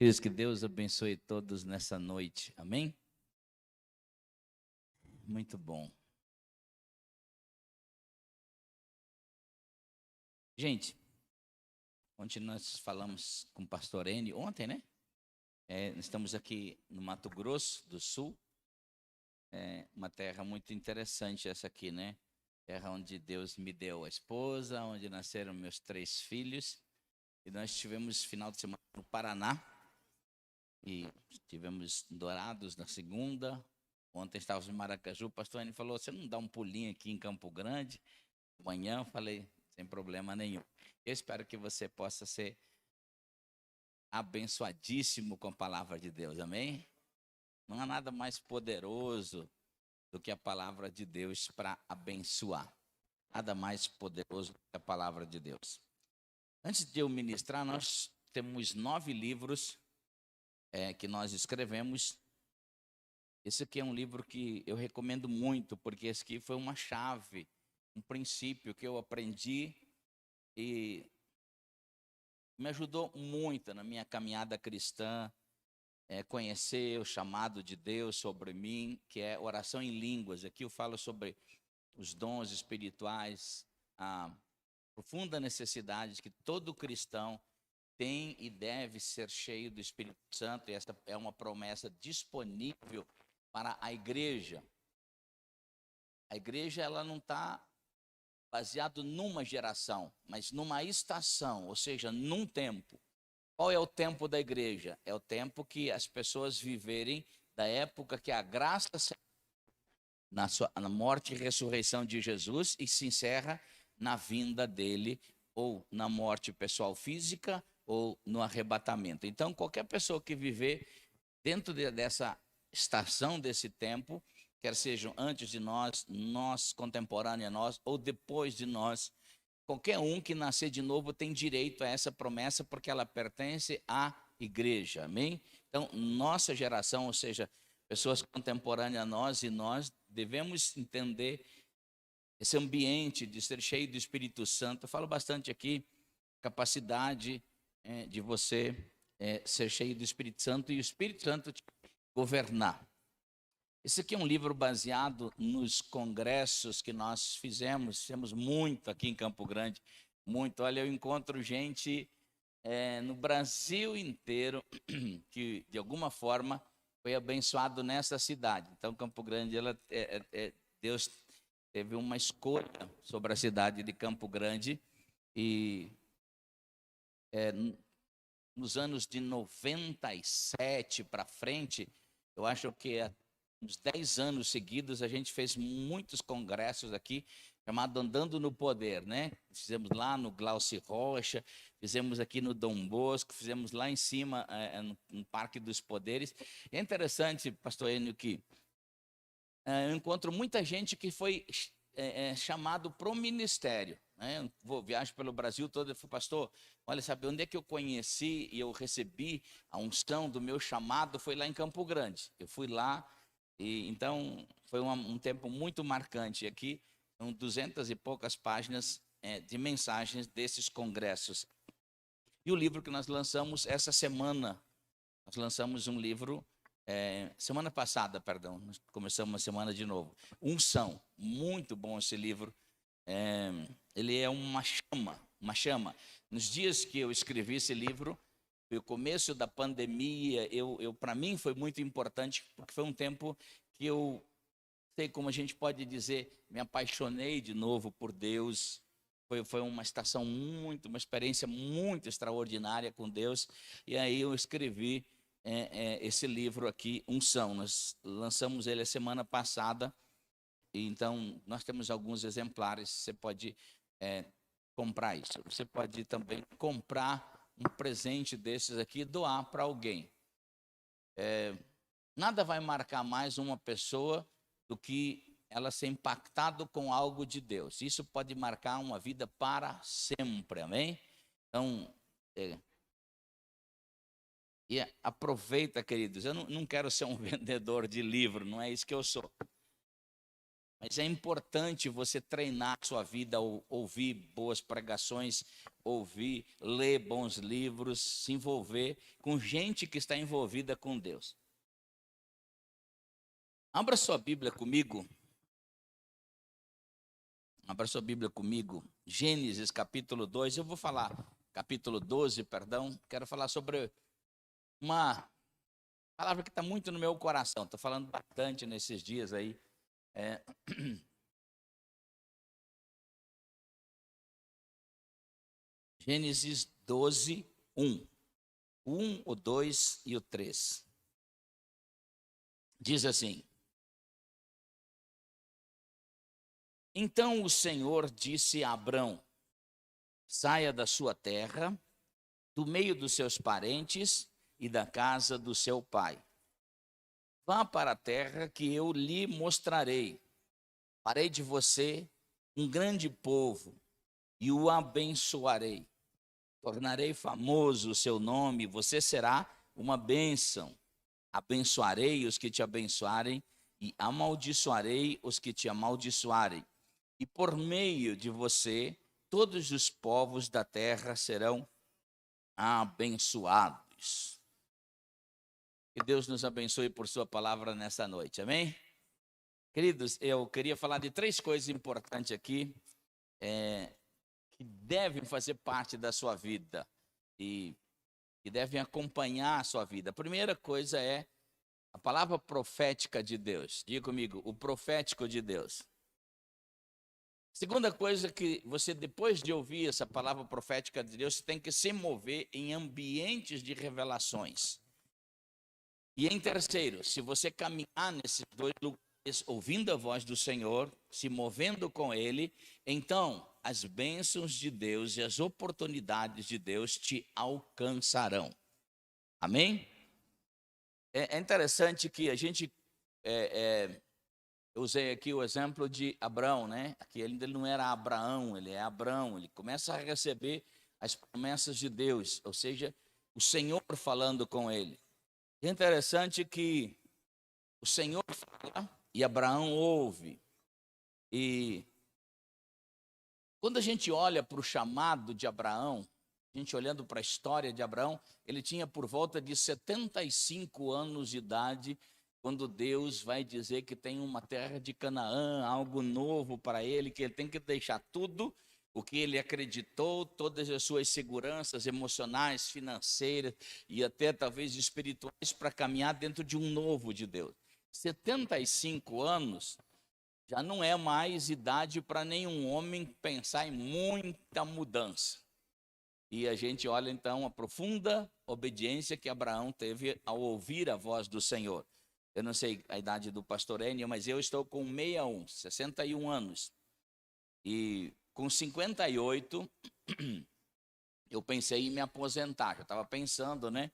Queridos, que Deus abençoe todos nessa noite. Amém? Muito bom. Gente, ontem nós falamos com o pastor N, ontem, né? Estamos aqui no Mato Grosso do Sul. Uma terra muito interessante essa aqui, né? Terra onde Deus me deu a esposa, onde nasceram meus 3 filhos. E nós tivemos final de semana no Paraná. E tivemos Dourados na segunda. Ontem estávamos em Maracaju. O pastor N falou: você não dá um pulinho aqui em Campo Grande? Amanhã eu falei: sem problema nenhum. Eu espero que você possa ser abençoadíssimo com a palavra de Deus, amém? Não há nada mais poderoso do que a palavra de Deus para abençoar. Nada mais poderoso do que a palavra de Deus. Antes de eu ministrar, nós temos 9 livros que nós escrevemos. Esse aqui é um livro que eu recomendo muito, porque esse aqui foi uma chave, um princípio que eu aprendi e me ajudou muito na minha caminhada cristã, conhecer o chamado de Deus sobre mim, que é oração em línguas. Aqui eu falo sobre os dons espirituais, a profunda necessidade que todo cristão tem e deve ser cheio do Espírito Santo, e essa é uma promessa disponível para a igreja. A igreja, ela não está baseado numa geração, mas numa estação, ou seja, num tempo. Qual é o tempo da igreja? É o tempo que as pessoas viverem da época que a graça na morte e ressurreição de Jesus e se encerra na vinda dele, ou na morte pessoal física, ou no arrebatamento. Então, qualquer pessoa que viver dentro dessa estação, desse tempo, quer sejam antes de nós, nós contemporâneo a nós, ou depois de nós, qualquer um que nascer de novo tem direito a essa promessa, porque ela pertence à igreja, amém? Então, nossa geração, ou seja, pessoas contemporâneas a nós, e nós devemos entender esse ambiente de ser cheio do Espírito Santo. Eu falo bastante aqui, capacidade de você ser cheio do Espírito Santo e o Espírito Santo te governar. Esse aqui é um livro baseado nos congressos que nós fizemos muito aqui em Campo Grande, muito. Olha, eu encontro gente no Brasil inteiro que, de alguma forma, foi abençoado nessa cidade. Então, Campo Grande, Deus teve uma escolha sobre a cidade de Campo Grande, e nos anos de 97 para frente, eu acho que uns 10 anos seguidos, a gente fez muitos congressos aqui, chamado Andando no Poder, né? Fizemos lá no Glauci Rocha, fizemos aqui no Dom Bosco, fizemos lá em cima, no Parque dos Poderes. É interessante, pastor Enio, que eu encontro muita gente que foi chamado para o ministério, né? Viajo pelo Brasil todo e falo: pastor, olha, sabe onde é que eu conheci e eu recebi a unção do meu chamado? Foi lá em Campo Grande. Eu fui lá, e então foi um tempo muito marcante. Aqui são 200 e poucas páginas de mensagens desses congressos. E o livro que nós lançamos essa semana, nós lançamos um livro semana passada, perdão, nós começamos uma semana de novo. Unção, muito bom esse livro. Ele é uma chama. Nos dias que eu escrevi esse livro, o começo da pandemia, para mim foi muito importante, porque foi um tempo que eu, sei como a gente pode dizer, me apaixonei de novo por Deus. Foi uma uma experiência muito extraordinária com Deus. E aí eu escrevi esse livro aqui, Unção. Nós lançamos ele a semana passada, e então nós temos alguns exemplares. Você pode comprar isso. Você pode também comprar um presente desses aqui e doar para alguém. Nada vai marcar mais uma pessoa do que ela ser impactada com algo de Deus. Isso pode marcar uma vida para sempre, amém? Então, aproveita, queridos. Eu não quero ser um vendedor de livro, não é isso que eu sou. Mas é importante você treinar a sua vida, ouvir boas pregações, ler bons livros, se envolver com gente que está envolvida com Deus. Abra sua Bíblia comigo. Abra sua Bíblia comigo. Gênesis capítulo 2. Eu vou falar, capítulo 12, perdão. Quero falar sobre uma palavra que está muito no meu coração. Estou falando bastante nesses dias aí. Gênesis 12, 1. O 1, o 2 e o 3. Diz assim: Então o Senhor disse a Abrão: saia da sua terra, do meio dos seus parentes e da casa do seu pai. Vá para a terra que eu lhe mostrarei. Farei de você um grande povo e o abençoarei. Tornarei famoso o seu nome, você será uma bênção. Abençoarei os que te abençoarem e amaldiçoarei os que te amaldiçoarem. E por meio de você, todos os povos da terra serão abençoados. Que Deus nos abençoe por sua palavra nessa noite, amém? Queridos, eu queria falar de 3 coisas importantes aqui, que devem fazer parte da sua vida e que devem acompanhar a sua vida. A primeira coisa é a palavra profética de Deus. Diga comigo, o profético de Deus. Segunda coisa que você, depois de ouvir essa palavra profética de Deus, você tem que se mover em ambientes de revelações. E em terceiro, se você caminhar nesses 2 lugares, ouvindo a voz do Senhor, se movendo com Ele, então as bênçãos de Deus e as oportunidades de Deus te alcançarão. Amém? É interessante que a gente... eu usei aqui o exemplo de Abraão, né? Aqui ele não era Abraão, ele é Abrão. Ele começa a receber as promessas de Deus, ou seja, o Senhor falando com ele. É interessante que o Senhor fala e Abraão ouve. E quando a gente olha para o chamado de Abraão, a gente olhando para a história de Abraão, ele tinha por volta de 75 anos de idade, quando Deus vai dizer que tem uma terra de Canaã, algo novo para ele, que ele tem que deixar tudo o que ele acreditou, todas as suas seguranças emocionais, financeiras e até talvez espirituais, para caminhar dentro de um novo de Deus. 75 anos já não é mais idade para nenhum homem pensar em muita mudança. E a gente olha então a profunda obediência que Abraão teve ao ouvir a voz do Senhor. Eu não sei a idade do pastor Enio, mas eu estou com 61 anos. E com 58, eu pensei em me aposentar. Eu estava pensando, né?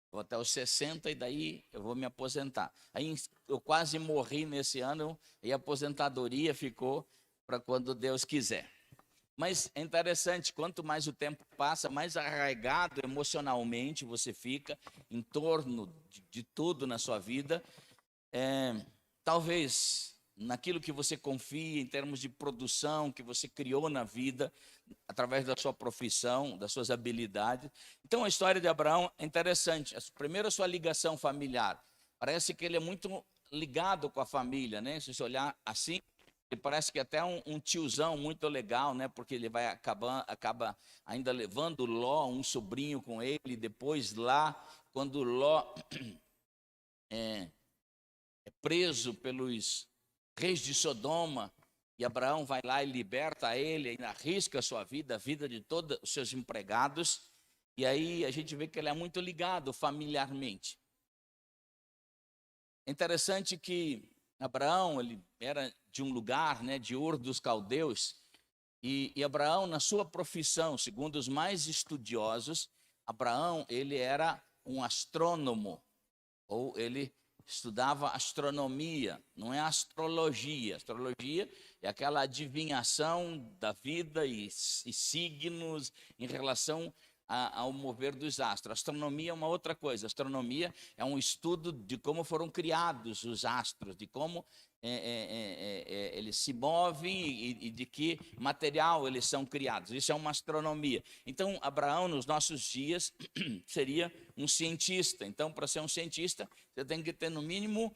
Vou até os 60 e daí eu vou me aposentar. Aí eu quase morri nesse ano e a aposentadoria ficou para quando Deus quiser. Mas é interessante, quanto mais o tempo passa, mais arraigado emocionalmente você fica em torno de tudo na sua vida. Talvez naquilo que você confia em termos de produção que você criou na vida, através da sua profissão, das suas habilidades. Então a história de Abraão é interessante. Primeiro, a sua ligação familiar. Parece que ele é muito ligado com a família, né? Se você olhar assim, ele parece que até um tiozão muito legal, né? Porque ele acaba ainda levando Ló, um sobrinho com ele. Depois lá, quando Ló é preso pelos reis de Sodoma, e Abraão vai lá e liberta ele, e arrisca a sua vida, a vida de todos os seus empregados. E aí a gente vê que ele é muito ligado familiarmente. É interessante que Abraão, ele era de um lugar, né, de Ur dos Caldeus, e Abraão, na sua profissão, segundo os mais estudiosos, Abraão, ele era um astrônomo, ou ele estudava astronomia, não é astrologia. Astrologia é aquela adivinhação da vida e signos em relação ao mover dos astros. Astronomia é uma outra coisa. Astronomia é um estudo de como foram criados os astros, de como eles se movem e de que material eles são criados. Isso é uma astronomia. Então, Abraão, nos nossos dias, seria um cientista. Então, para ser um cientista, você tem que ter, no mínimo,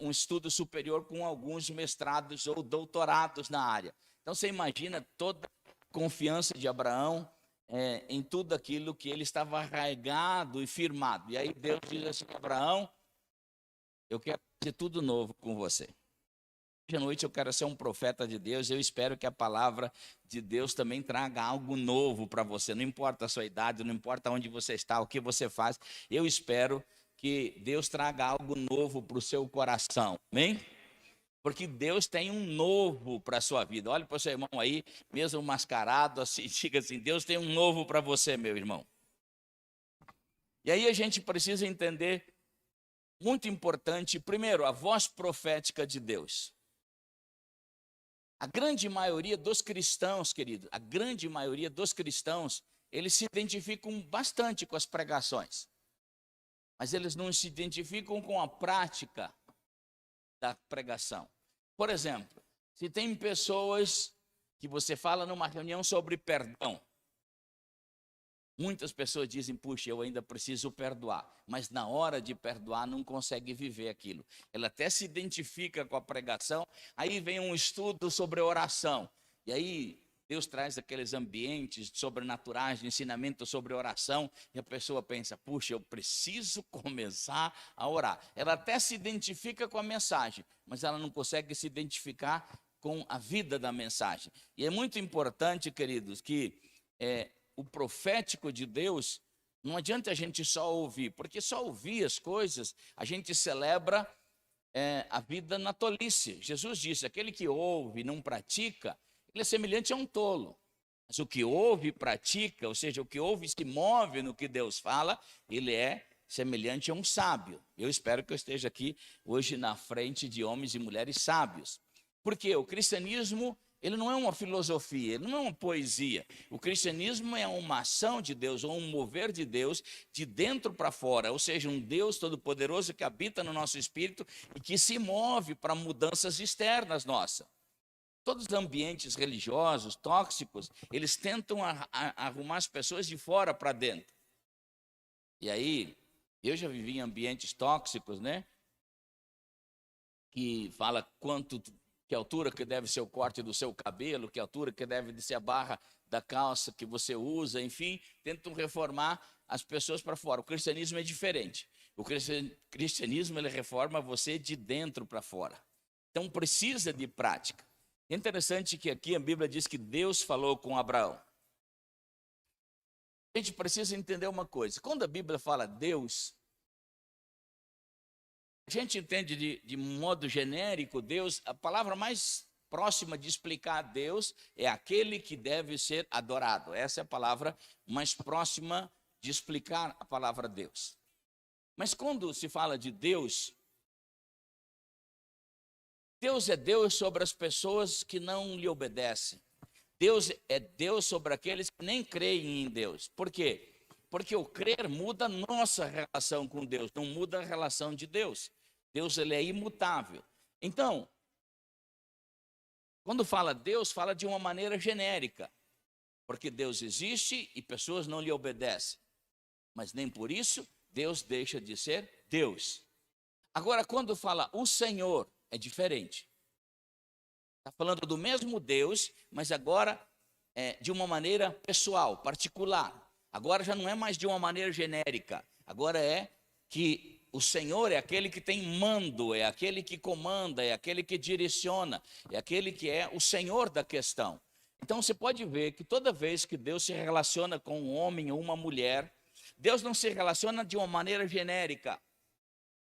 um estudo superior com alguns mestrados ou doutorados na área. Então, você imagina toda a confiança de Abraão em tudo aquilo que ele estava arraigado e firmado. E aí Deus diz assim: Abraão, eu quero fazer tudo novo com você. Hoje à noite eu quero ser um profeta de Deus. Eu espero que a palavra de Deus também traga algo novo para você. Não importa a sua idade, não importa onde você está, o que você faz. Eu espero que Deus traga algo novo para o seu coração. Amém? Porque Deus tem um novo para a sua vida. Olha para o seu irmão aí, mesmo mascarado, assim, diga assim: Deus tem um novo para você, meu irmão. E aí a gente precisa entender, muito importante, primeiro, a voz profética de Deus. A grande maioria dos cristãos, querido, a grande maioria dos cristãos, eles se identificam bastante com as pregações, mas eles não se identificam com a prática da pregação. Por exemplo, se tem pessoas que você fala numa reunião sobre perdão, muitas pessoas dizem: puxa, eu ainda preciso perdoar, mas na hora de perdoar não consegue viver aquilo. Ela até se identifica com a pregação, aí vem um estudo sobre oração, e aí Deus traz aqueles ambientes sobrenaturais de ensinamento sobre oração, e a pessoa pensa: puxa, eu preciso começar a orar. Ela até se identifica com a mensagem, mas ela não consegue se identificar com a vida da mensagem. E é muito importante, queridos, que o profético de Deus, não adianta a gente só ouvir, porque só ouvir as coisas, a gente celebra a vida na tolice. Jesus disse: aquele que ouve e não pratica, ele é semelhante a um tolo. Mas o que ouve e pratica, ou seja, o que ouve e se move no que Deus fala, ele é semelhante a um sábio. Eu espero que eu esteja aqui hoje na frente de homens e mulheres sábios. Porque o cristianismo, ele não é uma filosofia, ele não é uma poesia. O cristianismo é uma ação de Deus, ou um mover de Deus de dentro para fora. Ou seja, um Deus todo-poderoso que habita no nosso espírito e que se move para mudanças externas nossas. Todos os ambientes religiosos, tóxicos, eles tentam arrumar as pessoas de fora para dentro. E aí, eu já vivi em ambientes tóxicos, né? Que fala que altura que deve ser o corte do seu cabelo, que altura que deve ser a barra da calça que você usa, enfim, tentam reformar as pessoas para fora. O cristianismo é diferente. O cristianismo, ele reforma você de dentro para fora. Então precisa de prática. É interessante que aqui a Bíblia diz que Deus falou com Abraão. A gente precisa entender uma coisa: quando a Bíblia fala Deus, a gente entende de modo genérico Deus. A palavra mais próxima de explicar Deus é aquele que deve ser adorado. Essa é a palavra mais próxima de explicar a palavra Deus. Mas quando se fala de Deus, Deus é Deus sobre as pessoas que não lhe obedecem. Deus é Deus sobre aqueles que nem creem em Deus. Por quê? Porque o crer muda a nossa relação com Deus, não muda a relação de Deus. Deus, ele é imutável. Então, quando fala Deus, fala de uma maneira genérica. Porque Deus existe e pessoas não lhe obedecem. Mas nem por isso Deus deixa de ser Deus. Agora, quando fala o Senhor, é diferente. Está falando do mesmo Deus, mas agora de uma maneira pessoal, particular. Agora já não é mais de uma maneira genérica. Agora é que o Senhor é aquele que tem mando, é aquele que comanda, é aquele que direciona, é aquele que é o Senhor da questão. Então você pode ver que toda vez que Deus se relaciona com um homem ou uma mulher, Deus não se relaciona de uma maneira genérica,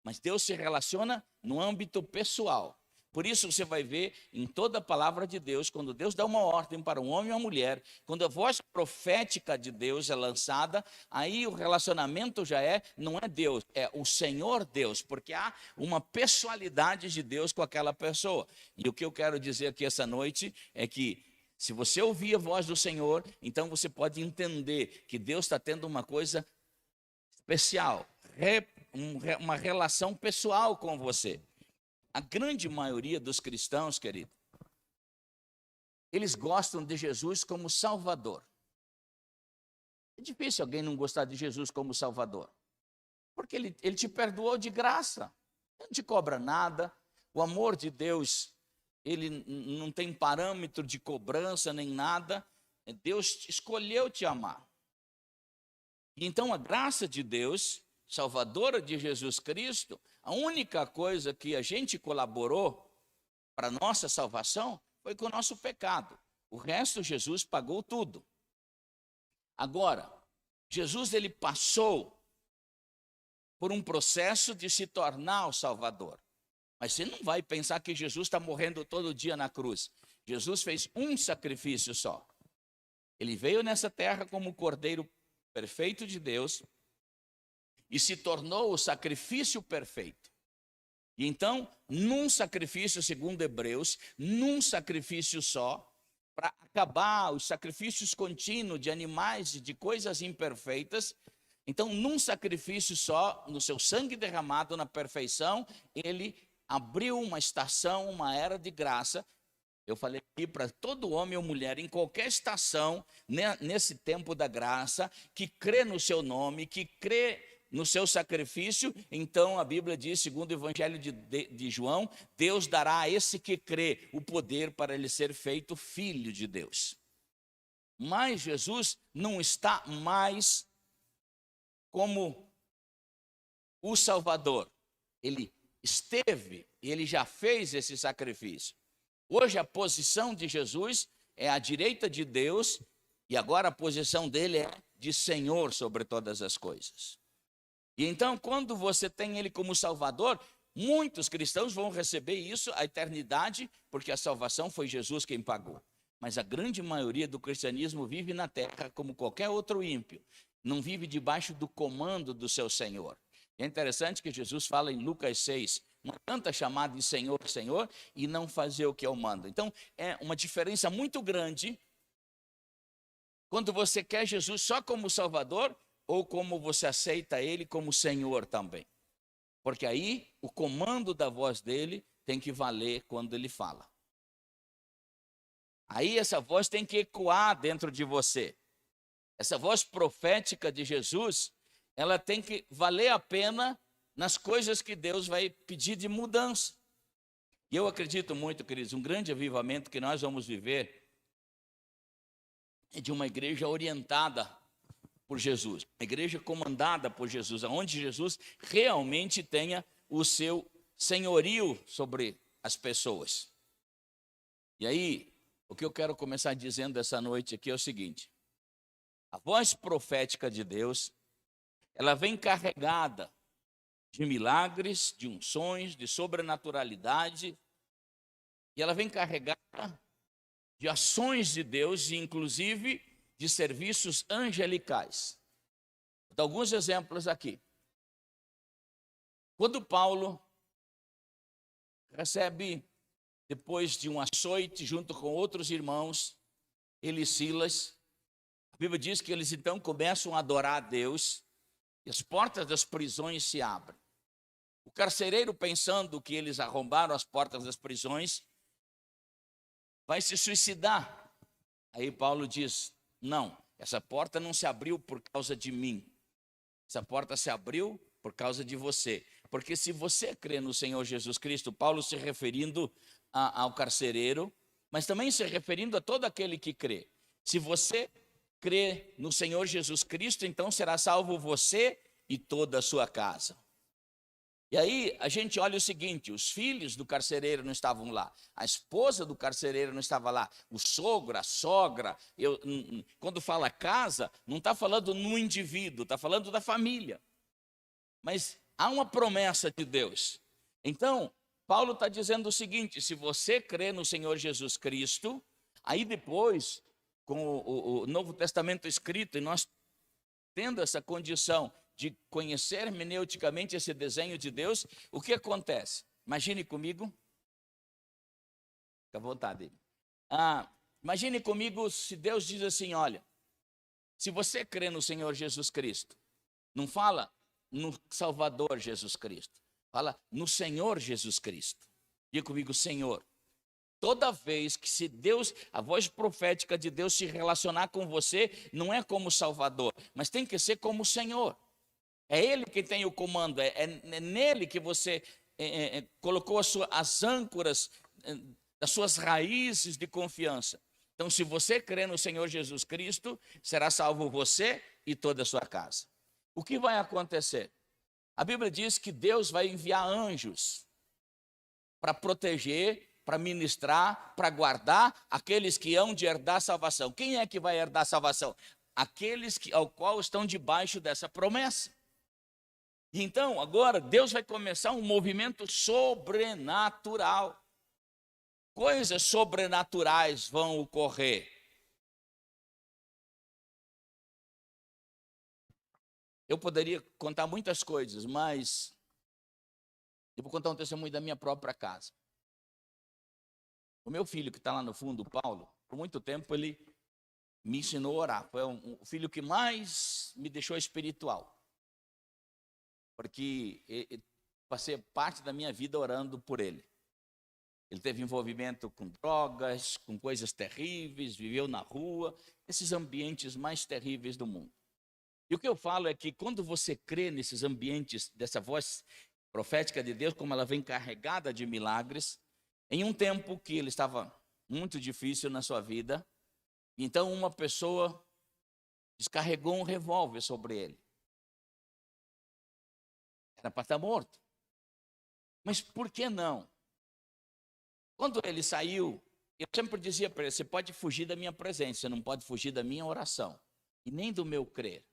mas Deus se relaciona no âmbito pessoal. Por isso você vai ver em toda a palavra de Deus, quando Deus dá uma ordem para um homem ou uma mulher, quando a voz profética de Deus é lançada, aí o relacionamento já não é Deus, é o Senhor Deus, porque há uma pessoalidade de Deus com aquela pessoa. E o que eu quero dizer aqui essa noite é que Se você ouvir a voz do Senhor, então você pode entender que Deus está tendo uma coisa especial, uma relação pessoal com você. A grande maioria dos cristãos, querido, eles gostam de Jesus como Salvador. É difícil alguém não gostar de Jesus como Salvador, porque ele te perdoou de graça, ele não te cobra nada. O amor de Deus, ele não tem parâmetro de cobrança nem nada. Deus escolheu te amar. E então a graça de Deus, salvadora de Jesus Cristo, a única coisa que a gente colaborou para a nossa salvação foi com o nosso pecado. O resto, Jesus pagou tudo. Agora, Jesus ele passou por um processo de se tornar o Salvador. Mas você não vai pensar que Jesus está morrendo todo dia na cruz. Jesus fez um sacrifício só. Ele veio nessa terra como o Cordeiro perfeito de Deus e se tornou o sacrifício perfeito. E então, num sacrifício, segundo Hebreus, num sacrifício só, para acabar os sacrifícios contínuos de animais e de coisas imperfeitas, então, num sacrifício só, no seu sangue derramado na perfeição, ele abriu uma estação, uma era de graça. Eu falei aqui para todo homem ou mulher, em qualquer estação, nesse tempo da graça, que crê no seu nome, que crê no seu sacrifício, então a Bíblia diz, segundo o Evangelho de João, Deus dará a esse que crê o poder para ele ser feito filho de Deus. Mas Jesus não está mais como o Salvador. Ele esteve e ele já fez esse sacrifício. Hoje a posição de Jesus é à direita de Deus e agora a posição dele é de Senhor sobre todas as coisas. E então, quando você tem ele como Salvador, muitos cristãos vão receber isso, a eternidade, porque a salvação foi Jesus quem pagou. Mas a grande maioria do cristianismo vive na terra como qualquer outro ímpio. Não vive debaixo do comando do seu Senhor. É interessante que Jesus fala em Lucas 6, não adianta chamar de Senhor, Senhor, e não fazer o que eu mando. Então, é uma diferença muito grande quando você quer Jesus só como Salvador ou como você aceita Ele como Senhor também. Porque aí o comando da voz dele tem que valer quando ele fala. Aí essa voz tem que ecoar dentro de você. Essa voz profética de Jesus, ela tem que valer a pena nas coisas que Deus vai pedir de mudança. E eu acredito muito, queridos, um grande avivamento que nós vamos viver é de uma igreja orientada por Jesus, uma igreja comandada por Jesus, onde Jesus realmente tenha o seu senhorio sobre as pessoas. E aí, o que eu quero começar dizendo essa noite aqui é o seguinte: a voz profética de Deus, ela vem carregada de milagres, de unções, de sobrenaturalidade, e ela vem carregada de ações de Deus, e inclusive de serviços angelicais. Vou dar alguns exemplos aqui. Quando Paulo recebe, depois de um açoite, junto com outros irmãos, ele e Silas, a Bíblia diz que eles então começam a adorar a Deus, e as portas das prisões se abrem. O carcereiro, pensando que eles arrombaram as portas das prisões, vai se suicidar. Aí Paulo diz: não, essa porta não se abriu por causa de mim. Essa porta se abriu por causa de você. Porque se você crê no Senhor Jesus Cristo, Paulo se referindo ao carcereiro, mas também se referindo a todo aquele que crê. Se você crê no Senhor Jesus Cristo, então será salvo você e toda a sua casa. E aí a gente olha o seguinte: os filhos do carcereiro não estavam lá, a esposa do carcereiro não estava lá, o sogro, a sogra. Quando fala casa, não está falando no indivíduo, está falando da família. Mas há uma promessa de Deus. Então, Paulo está dizendo o seguinte: se você crê no Senhor Jesus Cristo, aí depois, com o Novo Testamento escrito, e nós tendo essa condição de conhecer hermeneuticamente esse desenho de Deus, o que acontece? Imagine comigo. Fica à vontade. Imagine comigo se Deus diz assim, olha, se você crê no Senhor Jesus Cristo, não fala no Salvador Jesus Cristo, fala no Senhor Jesus Cristo. Diga comigo, Senhor. Toda vez que se Deus, a voz profética de Deus se relacionar com você, não é como Salvador, mas tem que ser como Senhor. É Ele que tem o comando, é nele que você colocou as âncoras das suas raízes de confiança. Então, se você crê no Senhor Jesus Cristo, será salvo você e toda a sua casa. O que vai acontecer? A Bíblia diz que Deus vai enviar anjos para proteger, para ministrar, para guardar aqueles que hão de herdar a salvação. Quem é que vai herdar a salvação? Aqueles ao qual estão debaixo dessa promessa. Então, agora, Deus vai começar um movimento sobrenatural. Coisas sobrenaturais vão ocorrer. Eu poderia contar muitas coisas, mas eu vou contar um testemunho da minha própria casa. O meu filho, que está lá no fundo, o Paulo, por muito tempo ele me ensinou a orar. Foi o filho que mais me deixou espiritual. Porque passei parte da minha vida orando por ele. Ele teve envolvimento com drogas, com coisas terríveis, viveu na rua, esses ambientes mais terríveis do mundo. E o que eu falo é que quando você crê nesses ambientes, dessa voz profética de Deus, como ela vem carregada de milagres, em um tempo que ele estava muito difícil na sua vida, então uma pessoa descarregou um revólver sobre ele. Era para estar morto. Mas por que não? Quando ele saiu, eu sempre dizia para ele, você pode fugir da minha presença, você não pode fugir da minha oração, e nem do meu crer.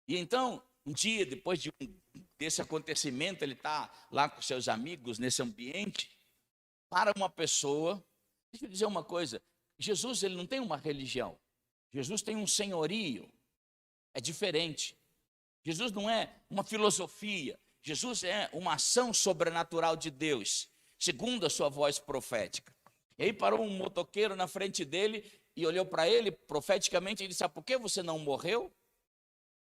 E então, um dia, depois desse acontecimento, ele está lá com seus amigos, nesse ambiente, para uma pessoa, deixa eu dizer uma coisa, Jesus ele não tem uma religião, Jesus tem um senhorio, é diferente. Jesus não é uma filosofia, Jesus é uma ação sobrenatural de Deus, segundo a sua voz profética. E aí parou um motoqueiro na frente dele e olhou para ele profeticamente e disse, sabe por que você não morreu?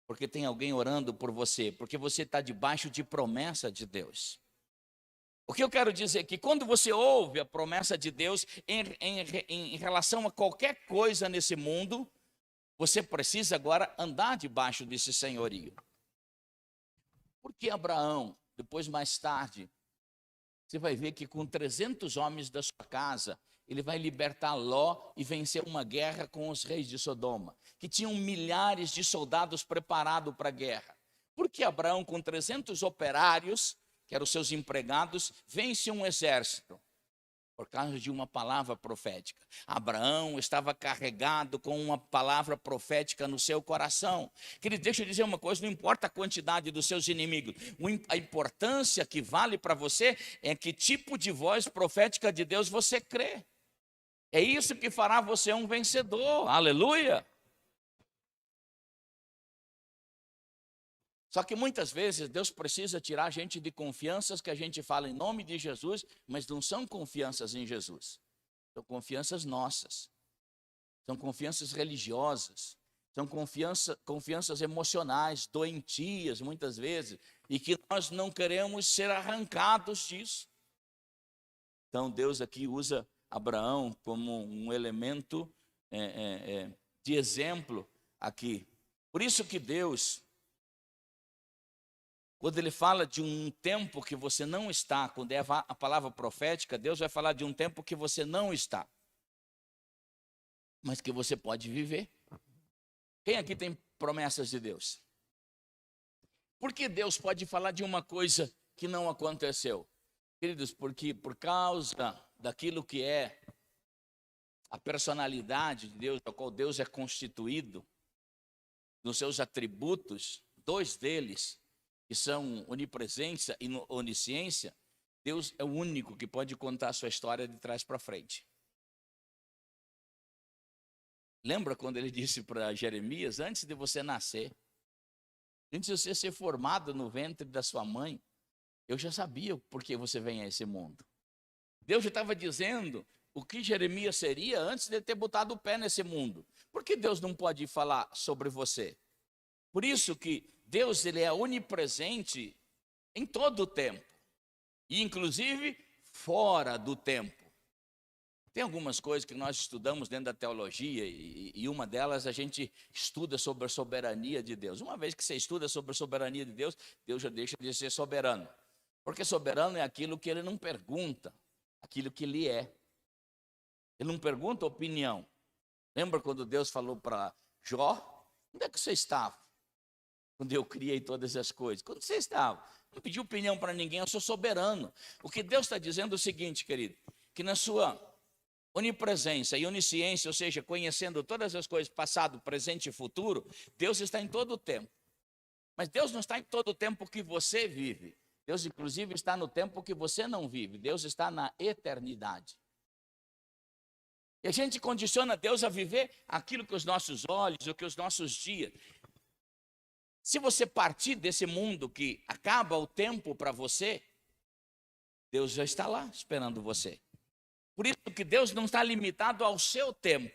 Porque tem alguém orando por você, porque você está debaixo de promessa de Deus. O que eu quero dizer é que quando você ouve a promessa de Deus em relação a qualquer coisa nesse mundo, você precisa agora andar debaixo desse senhorio. Porque Abraão, depois mais tarde, você vai ver que com 300 homens da sua casa, ele vai libertar Ló e vencer uma guerra com os reis de Sodoma, que tinham milhares de soldados preparados para a guerra. Porque Abraão, com 300 operários, que eram seus empregados, vence um exército? Por causa de uma palavra profética. Abraão estava carregado com uma palavra profética no seu coração. Querido, deixa eu dizer uma coisa, não importa a quantidade dos seus inimigos, a importância que vale para você é que tipo de voz profética de Deus você crê. É isso que fará você um vencedor, aleluia. Só que muitas vezes Deus precisa tirar a gente de confianças que a gente fala em nome de Jesus, mas não são confianças em Jesus. São confianças nossas. São confianças religiosas. São confianças emocionais, doentias muitas vezes, e que nós não queremos ser arrancados disso. Então Deus aqui usa Abraão como um elemento de exemplo aqui. Por isso que Deus, quando ele fala de um tempo que você não está, quando é a palavra profética, Deus vai falar de um tempo que você não está, mas que você pode viver. Quem aqui tem promessas de Deus? Por que Deus pode falar de uma coisa que não aconteceu? Queridos, porque por causa daquilo que é a personalidade de Deus, da qual Deus é constituído, nos seus atributos, dois deles, que são onipresença e onisciência, Deus é o único que pode contar a sua história de trás para frente. Lembra quando ele disse para Jeremias, antes de você nascer, antes de você ser formado no ventre da sua mãe, eu já sabia por que você vem a esse mundo. Deus já estava dizendo o que Jeremias seria antes de ter botado o pé nesse mundo. Por que Deus não pode falar sobre você? Por isso que Deus, ele é onipresente em todo o tempo, e inclusive fora do tempo. Tem algumas coisas que nós estudamos dentro da teologia, e uma delas a gente estuda sobre a soberania de Deus. Uma vez que você estuda sobre a soberania de Deus, Deus já deixa de ser soberano. Porque soberano é aquilo que ele não pergunta, aquilo que ele é. Ele não pergunta opinião. Lembra quando Deus falou para Jó? Onde é que você estava? Quando eu criei todas as coisas. Quando você estava? Não pedi opinião para ninguém, eu sou soberano. O que Deus está dizendo é o seguinte, querido, que na sua onipresença e onisciência, ou seja, conhecendo todas as coisas, passado, presente e futuro, Deus está em todo o tempo. Mas Deus não está em todo o tempo que você vive. Deus, inclusive, está no tempo que você não vive. Deus está na eternidade. E a gente condiciona Deus a viver aquilo que os nossos olhos, o que os nossos dias. Se você partir desse mundo que acaba o tempo para você, Deus já está lá esperando você. Por isso que Deus não está limitado ao seu tempo.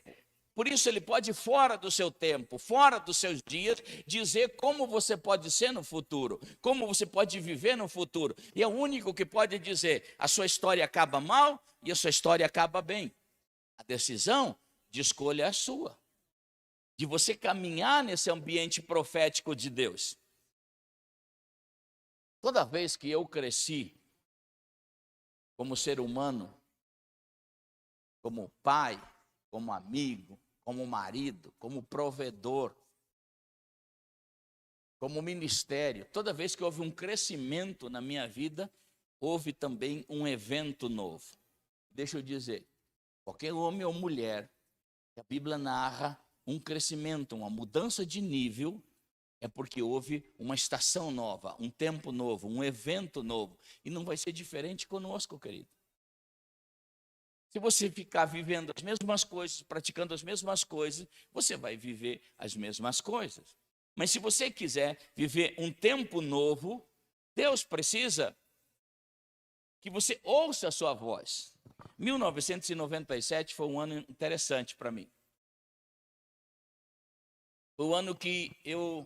Por isso ele pode, fora do seu tempo, fora dos seus dias, dizer como você pode ser no futuro, como você pode viver no futuro. E é o único que pode dizer, a sua história acaba mal e a sua história acaba bem. A decisão de escolha é a sua, de você caminhar nesse ambiente profético de Deus. Toda vez que eu cresci como ser humano, como pai, como amigo, como marido, como provedor, como ministério, toda vez que houve um crescimento na minha vida, houve também um evento novo. Deixa eu dizer, qualquer homem ou mulher que a Bíblia narra um crescimento, uma mudança de nível, é porque houve uma estação nova, um tempo novo, um evento novo. E não vai ser diferente conosco, querido. Se você ficar vivendo as mesmas coisas, praticando as mesmas coisas, você vai viver as mesmas coisas. Mas se você quiser viver um tempo novo, Deus precisa que você ouça a sua voz. 1997 foi um ano interessante para mim. Foi o ano que eu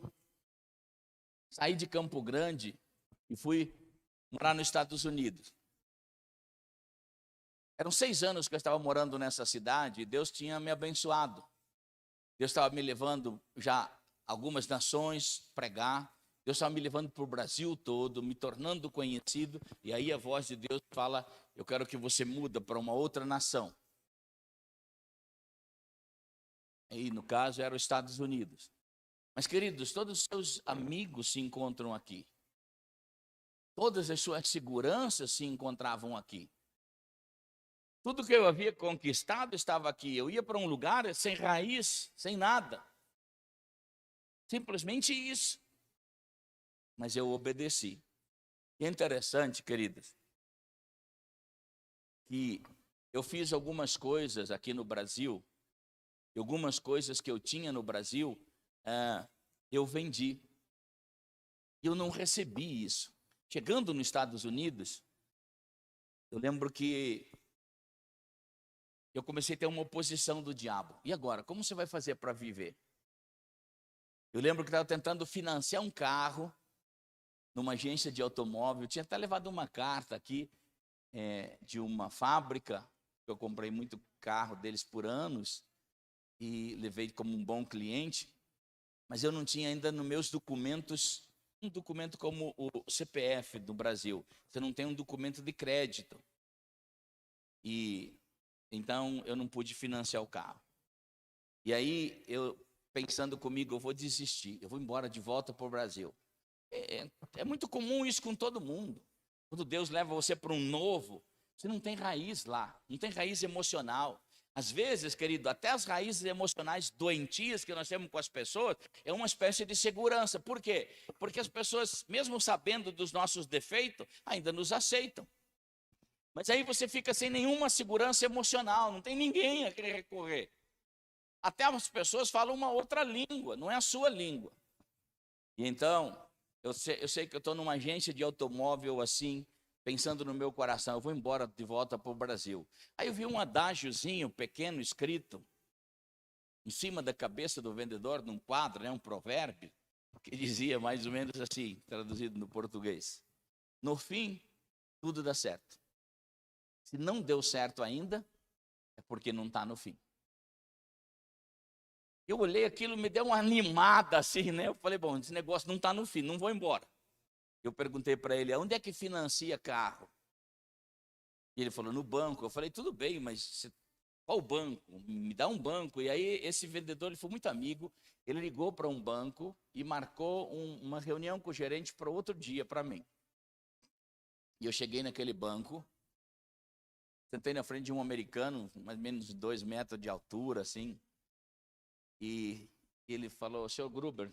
saí de Campo Grande e fui morar nos Estados Unidos. Eram 6 anos que eu estava morando nessa cidade e Deus tinha me abençoado. Deus estava me levando já a algumas nações pregar. Deus estava me levando para o Brasil todo, me tornando conhecido. E aí a voz de Deus fala, eu quero que você muda para uma outra nação. Aí, no caso, era os Estados Unidos. Mas, queridos, todos os seus amigos se encontram aqui. Todas as suas seguranças se encontravam aqui. Tudo que eu havia conquistado estava aqui. Eu ia para um lugar sem raiz, sem nada. Simplesmente isso. Mas eu obedeci. E é interessante, queridas, que eu fiz algumas coisas aqui no Brasil, e algumas coisas que eu tinha no Brasil, eu vendi. E eu não recebi isso. Chegando nos Estados Unidos, eu lembro que eu comecei a ter uma oposição do diabo. E agora, como você vai fazer para viver? Eu lembro que estava tentando financiar um carro numa agência de automóvel. Eu tinha até levado uma carta aqui de uma fábrica, que eu comprei muito carro deles por anos, e levei como um bom cliente, mas eu não tinha ainda nos meus documentos, um documento como o CPF do Brasil. Você não tem um documento de crédito. E então eu não pude financiar o carro. E aí, eu pensando comigo, eu vou desistir, eu vou embora de volta para o Brasil. É muito comum isso com todo mundo. Quando Deus leva você para um novo, você não tem raiz lá, não tem raiz emocional. Às vezes, querido, até as raízes emocionais doentias que nós temos com as pessoas, é uma espécie de segurança. Por quê? Porque as pessoas, mesmo sabendo dos nossos defeitos, ainda nos aceitam. Mas aí você fica sem nenhuma segurança emocional, não tem ninguém a querer recorrer. Até as pessoas falam uma outra língua, não é a sua língua. E então, eu sei que eu estou numa agência de automóvel assim, pensando no meu coração, eu vou embora de volta para o Brasil. Aí eu vi um adágiozinho pequeno escrito em cima da cabeça do vendedor, num quadro, né, um provérbio, que dizia mais ou menos assim, traduzido no português: no fim, tudo dá certo. Se não deu certo ainda, é porque não está no fim. Eu olhei aquilo, me deu uma animada assim, né? Eu falei, bom, esse negócio não está no fim, não vou embora. Eu perguntei para ele, onde é que financia carro? E ele falou, no banco. Eu falei, tudo bem, mas qual banco? Me dá um banco. E aí esse vendedor, ele foi muito amigo, ele ligou para um banco e marcou uma reunião com o gerente para outro dia para mim. E eu cheguei naquele banco, sentei na frente de um americano, mais ou menos 2 metros de altura, assim, e ele falou, senhor Gruber,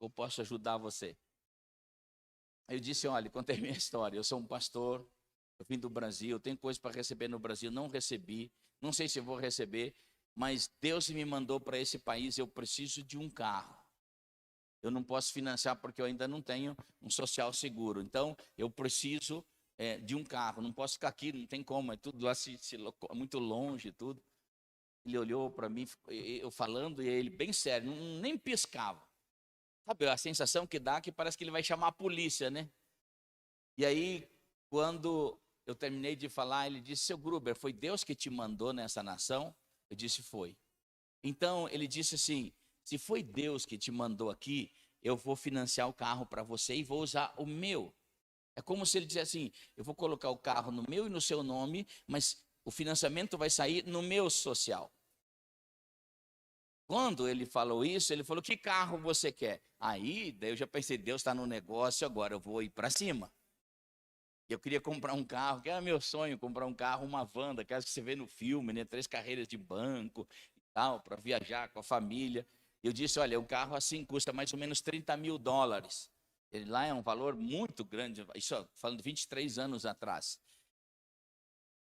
eu posso ajudar você? Eu disse, olha, contei minha história, eu sou um pastor, eu vim do Brasil, tenho coisa para receber no Brasil, não recebi, não sei se vou receber, mas Deus me mandou para esse país, eu preciso de um carro. Eu não posso financiar porque eu ainda não tenho um social seguro, então eu preciso de um carro, não posso ficar aqui, não tem como, é tudo lá muito longe, tudo. Ele olhou para mim, eu falando, e ele bem sério, nem piscava. Sabe, a sensação que dá que parece que ele vai chamar a polícia, né? E aí, quando eu terminei de falar, ele disse, seu Gruber, foi Deus que te mandou nessa nação? Eu disse, foi. Então, ele disse assim, se foi Deus que te mandou aqui, eu vou financiar o carro para você e vou usar o meu. É como se ele dissesse assim, eu vou colocar o carro no meu e no seu nome, mas o financiamento vai sair no meu social. Quando ele falou isso, ele falou, que carro você quer? Aí, daí eu já pensei, Deus está no negócio, agora eu vou ir para cima. Eu queria comprar um carro, que era meu sonho, comprar um carro, uma van, daquelas que você vê no filme, né? 3 carreiras de banco e tal, para viajar com a família. Eu disse, olha, o carro assim custa mais ou menos $30.000. Ele lá é um valor muito grande, isso falando de 23 anos atrás.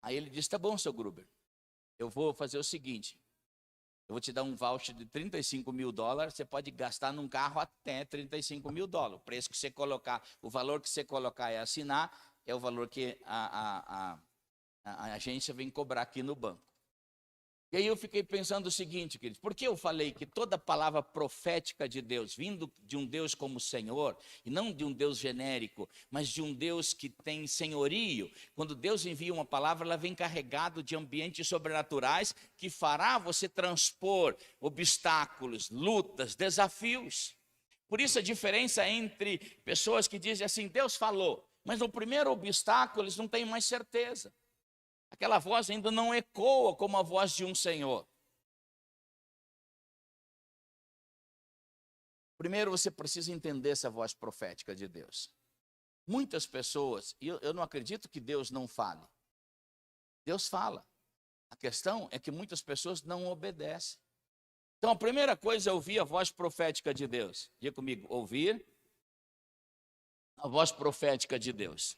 Aí ele disse, tá bom, seu Gruber, eu vou fazer o seguinte, eu vou te dar um voucher de $35.000, você pode gastar num carro até $35.000. O preço que você colocar, o valor que você colocar e assinar, é o valor que a agência vem cobrar aqui no banco. E aí eu fiquei pensando o seguinte, queridos, por que eu falei que toda palavra profética de Deus, vindo de um Deus como o Senhor, e não de um Deus genérico, mas de um Deus que tem senhorio, quando Deus envia uma palavra, ela vem carregada de ambientes sobrenaturais que fará você transpor obstáculos, lutas, desafios. Por isso a diferença entre pessoas que dizem assim, Deus falou, mas no primeiro obstáculo eles não têm mais certeza. Aquela voz ainda não ecoa como a voz de um Senhor. Primeiro você precisa entender essa voz profética de Deus. Muitas pessoas, e eu não acredito que Deus não fale. Deus fala. A questão é que muitas pessoas não obedecem. Então a primeira coisa é ouvir a voz profética de Deus. Diga comigo, ouvir a voz profética de Deus.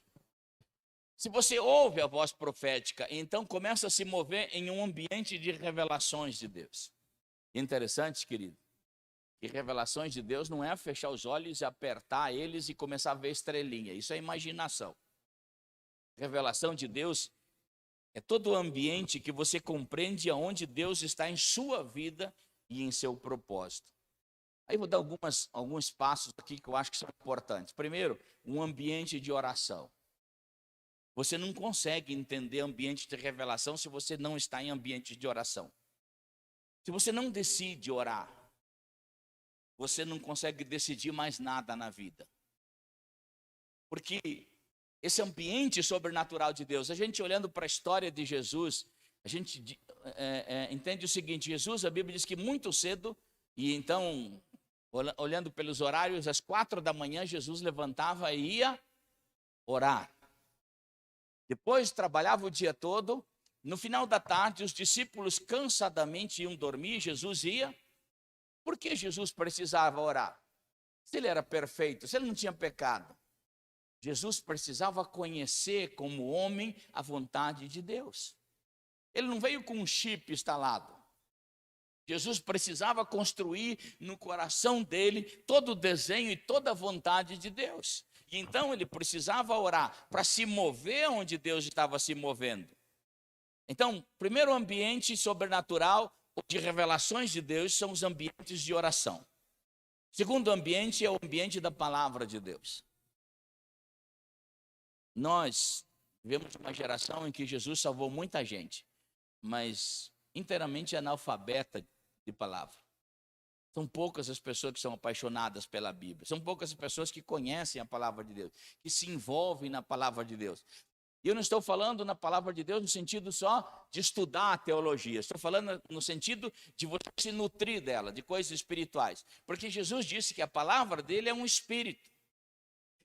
Se você ouve a voz profética, então começa a se mover em um ambiente de revelações de Deus. Interessante, querido, que revelações de Deus não é fechar os olhos e apertar eles e começar a ver estrelinha. Isso é imaginação. Revelação de Deus é todo o ambiente que você compreende aonde Deus está em sua vida e em seu propósito. Aí vou dar alguns passos aqui que eu acho que são importantes. Primeiro, um ambiente de oração. Você não consegue entender ambiente de revelação se você não está em ambiente de oração. Se você não decide orar, você não consegue decidir mais nada na vida. Porque esse ambiente sobrenatural de Deus, a gente olhando para a história de Jesus, a gente entende o seguinte, Jesus, a Bíblia diz que muito cedo, e então, olhando pelos horários, às 4 da manhã, Jesus levantava e ia orar. Depois trabalhava o dia todo, no final da tarde os discípulos cansadamente iam dormir, Jesus ia. Por que Jesus precisava orar? Se ele era perfeito, se ele não tinha pecado. Jesus precisava conhecer como homem a vontade de Deus. Ele não veio com um chip instalado. Jesus precisava construir no coração dele todo o desenho e toda a vontade de Deus. E então ele precisava orar para se mover onde Deus estava se movendo. Então, primeiro ambiente sobrenatural de revelações de Deus são os ambientes de oração. Segundo ambiente é o ambiente da palavra de Deus. Nós vivemos uma geração em que Jesus salvou muita gente, mas inteiramente analfabeta de palavra. São poucas as pessoas que são apaixonadas pela Bíblia. São poucas as pessoas que conhecem a palavra de Deus, que se envolvem na palavra de Deus. E eu não estou falando na palavra de Deus no sentido só de estudar a teologia. Estou falando no sentido de você se nutrir dela, de coisas espirituais. Porque Jesus disse que a palavra dele é um espírito.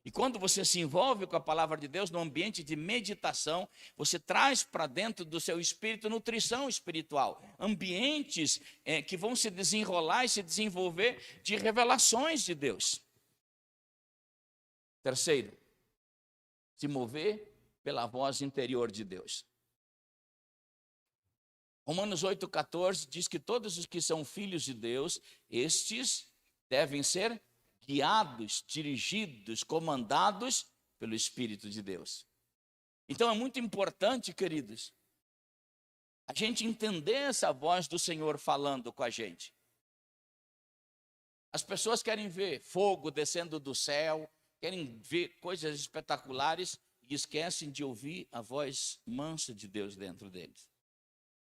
E quando você se envolve com a palavra de Deus no ambiente de meditação, você traz para dentro do seu espírito nutrição espiritual. Ambientes que vão se desenrolar e se desenvolver de revelações de Deus. Terceiro, se mover pela voz interior de Deus. Romanos 8,14 diz que todos os que são filhos de Deus, estes devem ser guiados, dirigidos, comandados pelo Espírito de Deus. Então é muito importante, queridos, a gente entender essa voz do Senhor falando com a gente. As pessoas querem ver fogo descendo do céu, querem ver coisas espetaculares e esquecem de ouvir a voz mansa de Deus dentro deles.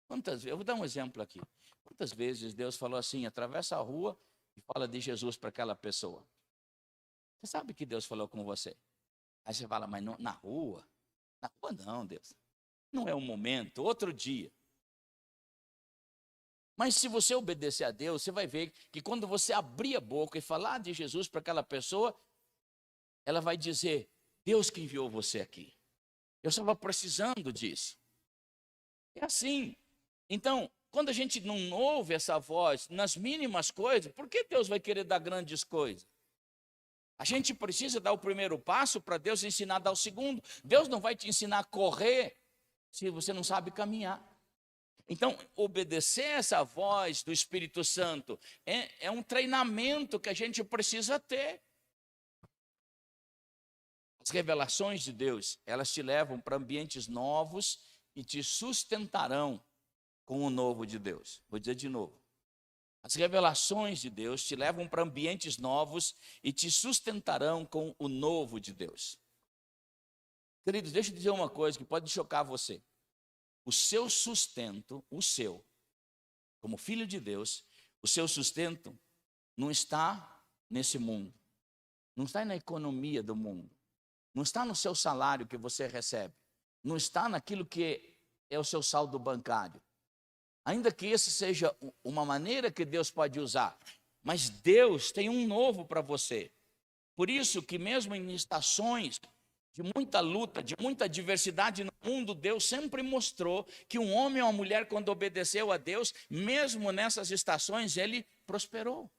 Quantas vezes, eu vou dar um exemplo aqui. Quantas vezes Deus falou assim, atravessa a rua e fala de Jesus para aquela pessoa? Você sabe que Deus falou com você. Aí você fala, mas não, na rua? Na rua não, Deus. Não é o momento, outro dia. Mas se você obedecer a Deus, você vai ver que quando você abrir a boca e falar de Jesus para aquela pessoa, ela vai dizer, Deus que enviou você aqui. Eu estava precisando disso. É assim. Então, quando a gente não ouve essa voz nas mínimas coisas, por que Deus vai querer dar grandes coisas? A gente precisa dar o primeiro passo para Deus ensinar a dar o segundo. Deus não vai te ensinar a correr se você não sabe caminhar. Então, obedecer essa voz do Espírito Santo é um treinamento que a gente precisa ter. As revelações de Deus, elas te levam para ambientes novos e te sustentarão com o novo de Deus. Vou dizer de novo. As revelações de Deus te levam para ambientes novos e te sustentarão com o novo de Deus. Queridos, deixa eu dizer uma coisa que pode chocar você. O seu sustento, como filho de Deus, o seu sustento não está nesse mundo. Não está na economia do mundo. Não está no seu salário que você recebe. Não está naquilo que é o seu saldo bancário. Ainda que esse seja uma maneira que Deus pode usar. Mas Deus tem um novo para você. Por isso que mesmo em estações de muita luta, de muita adversidade no mundo, Deus sempre mostrou que um homem ou uma mulher, quando obedeceu a Deus, mesmo nessas estações, ele prosperou.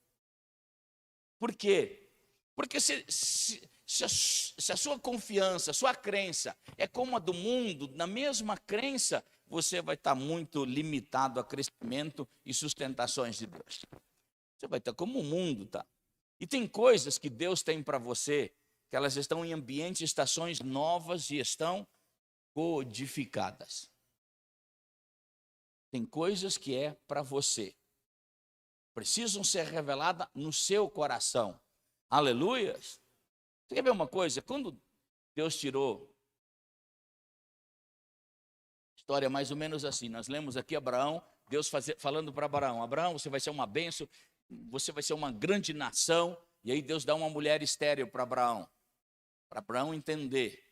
Por quê? Porque se a sua confiança, a sua crença é como a do mundo, na mesma crença, você vai estar muito limitado a crescimento e sustentações de Deus. Você vai estar como o mundo está. E tem coisas que Deus tem para você, que elas estão em ambientes, estações novas e estão codificadas. Tem coisas que é para você. Precisam ser reveladas no seu coração. Aleluia! Você quer ver uma coisa? Quando Deus tirou, história mais ou menos assim, nós lemos aqui Abraão, Deus falando para Abraão, Abraão, você vai ser uma bênção, você vai ser uma grande nação, e aí Deus dá uma mulher estéril para Abraão entender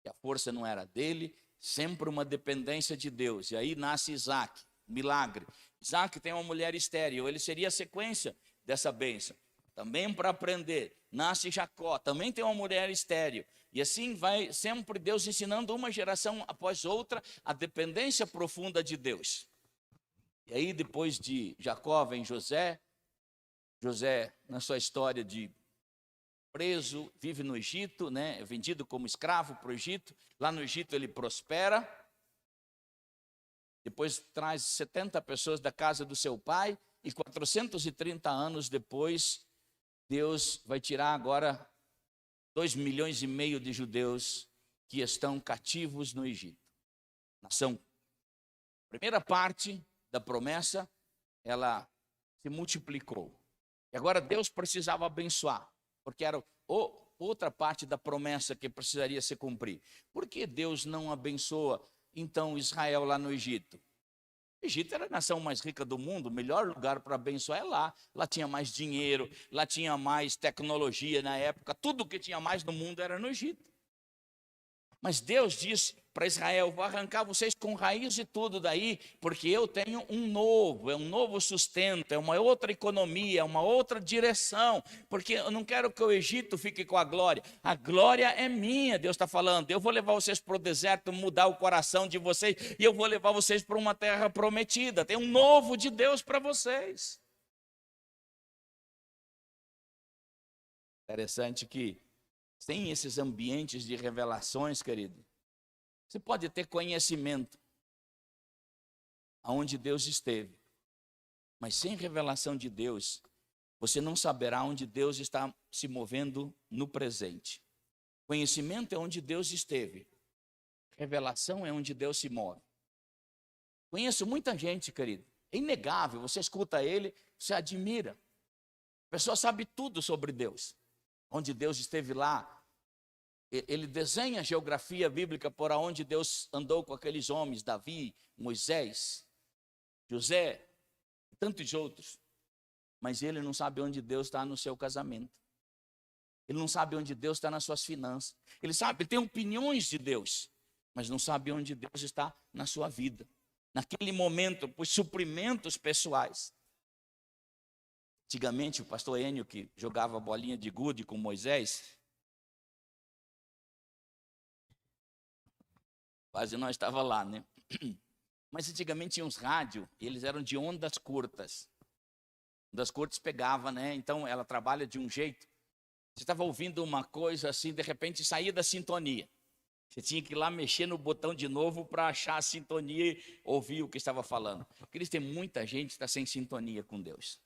que a força não era dele, sempre uma dependência de Deus, e aí nasce Isaac, milagre. Isaac tem uma mulher estéril, ele seria a sequência dessa bênção. Também para aprender, nasce Jacó, também tem uma mulher estéril. E assim vai sempre Deus ensinando uma geração após outra a dependência profunda de Deus. E aí depois de Jacó vem José. José, na sua história de preso, vive no Egito, né? É vendido como escravo para o Egito. Lá no Egito ele prospera. Depois traz 70 pessoas da casa do seu pai. E 430 anos depois, Deus vai tirar agora 2,5 milhões de judeus que estão cativos no Egito. Nação. A primeira parte da promessa, ela se multiplicou. E agora Deus precisava abençoar, porque era outra parte da promessa que precisaria se cumprir. Por que Deus não abençoa, então, Israel lá no Egito? O Egito era a nação mais rica do mundo, o melhor lugar para abençoar é lá. Lá tinha mais dinheiro, lá tinha mais tecnologia na época, tudo que tinha mais no mundo era no Egito. Mas Deus diz para Israel: vou arrancar vocês com raiz e tudo daí, porque eu tenho é um novo sustento, é uma outra economia, é uma outra direção, porque eu não quero que o Egito fique com a glória é minha. Deus está falando: eu vou levar vocês para o deserto, mudar o coração de vocês, e eu vou levar vocês para uma terra prometida. Tem um novo de Deus para vocês. Interessante que sem esses ambientes de revelações, querido, você pode ter conhecimento aonde Deus esteve, mas sem revelação de Deus, você não saberá onde Deus está se movendo no presente. Conhecimento é onde Deus esteve, revelação é onde Deus se move. Conheço muita gente, querido, é inegável, você escuta ele, você admira. A pessoa sabe tudo sobre Deus, onde Deus esteve lá. Ele desenha a geografia bíblica por onde Deus andou com aqueles homens, Davi, Moisés, José, e tantos outros. Mas ele não sabe onde Deus está no seu casamento. Ele não sabe onde Deus está nas suas finanças. Ele tem opiniões de Deus, mas não sabe onde Deus está na sua vida. Naquele momento, por suprimentos pessoais. Antigamente, o pastor Enio, que jogava bolinha de gude com Moisés, quase não estava lá, né? Mas antigamente tinha uns rádios, e eles eram de ondas curtas. Ondas curtas pegava, né? Então ela trabalha de um jeito. Você estava ouvindo uma coisa assim, de repente saía da sintonia. Você tinha que ir lá mexer no botão de novo para achar a sintonia e ouvir o que estava falando. Porque tem muita gente que está sem sintonia com Deus.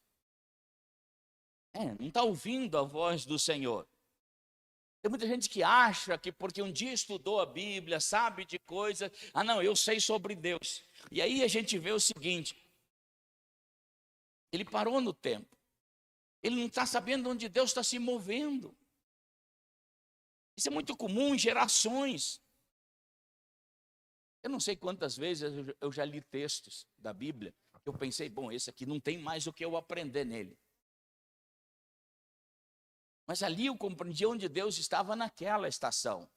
Não está ouvindo a voz do Senhor. Tem muita gente que acha que porque um dia estudou a Bíblia, sabe de coisas, não, eu sei sobre Deus. E aí a gente vê o seguinte: ele parou no tempo. Ele não está sabendo onde Deus está se movendo. Isso é muito comum em gerações. Eu não sei quantas vezes eu já li textos da Bíblia, eu pensei, bom, esse aqui não tem mais o que eu aprender nele. Mas ali eu compreendi onde Deus estava naquela estação.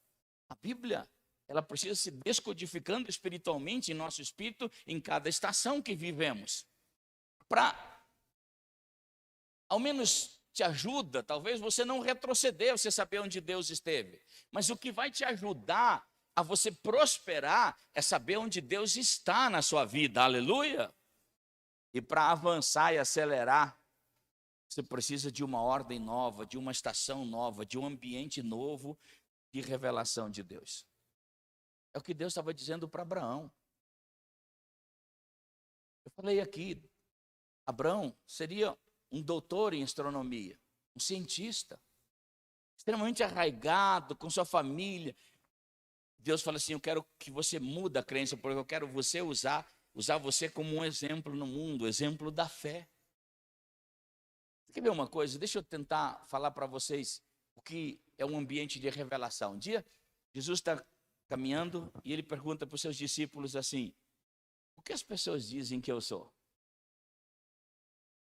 A Bíblia, ela precisa se descodificando espiritualmente em nosso espírito em cada estação que vivemos. Para, ao menos te ajuda, talvez você não retroceder, você saber onde Deus esteve. Mas o que vai te ajudar a você prosperar é saber onde Deus está na sua vida. Aleluia! E para avançar e acelerar, você precisa de uma ordem nova, de uma estação nova, de um ambiente novo de revelação de Deus. É o que Deus estava dizendo para Abraão. Eu falei aqui, Abraão seria um doutor em astronomia, um cientista, extremamente arraigado com sua família. Deus fala assim: eu quero que você mude a crença, porque eu quero você usar você como um exemplo no mundo, exemplo da fé. Quer ver uma coisa? Deixa eu tentar falar para vocês o que é um ambiente de revelação. Um dia, Jesus está caminhando e ele pergunta para os seus discípulos assim: o que as pessoas dizem que eu sou?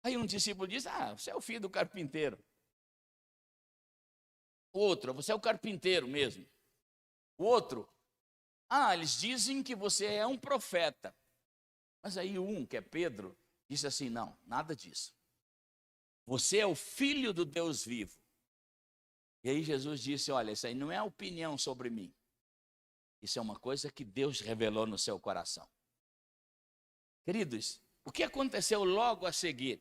Aí um discípulo diz: você é o filho do carpinteiro. O outro: você é o carpinteiro mesmo. O outro: eles dizem que você é um profeta. Mas aí que é Pedro, disse assim: não, nada disso. Você é o filho do Deus vivo. E aí Jesus disse: olha, isso aí não é opinião sobre mim. Isso é uma coisa que Deus revelou no seu coração. Queridos, o que aconteceu logo a seguir?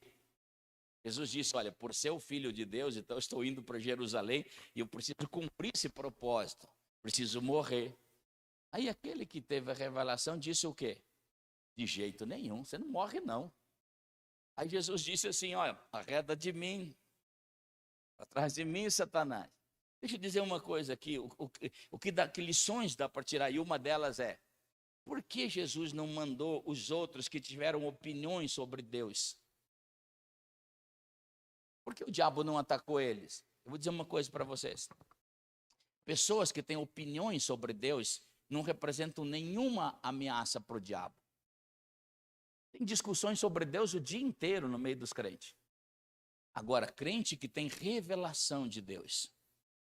Jesus disse: olha, por ser o filho de Deus, então eu estou indo para Jerusalém e eu preciso cumprir esse propósito. Preciso morrer. Aí aquele que teve a revelação disse o quê? De jeito nenhum, você não morre não. Aí Jesus disse assim: olha, arreda de mim, atrás de mim, Satanás. Deixa eu dizer uma coisa aqui, que lições dá para tirar, e uma delas é, por que Jesus não mandou os outros que tiveram opiniões sobre Deus? Por que o diabo não atacou eles? Eu vou dizer uma coisa para vocês. Pessoas que têm opiniões sobre Deus não representam nenhuma ameaça para o diabo. Tem discussões sobre Deus o dia inteiro no meio dos crentes. Agora, crente que tem revelação de Deus,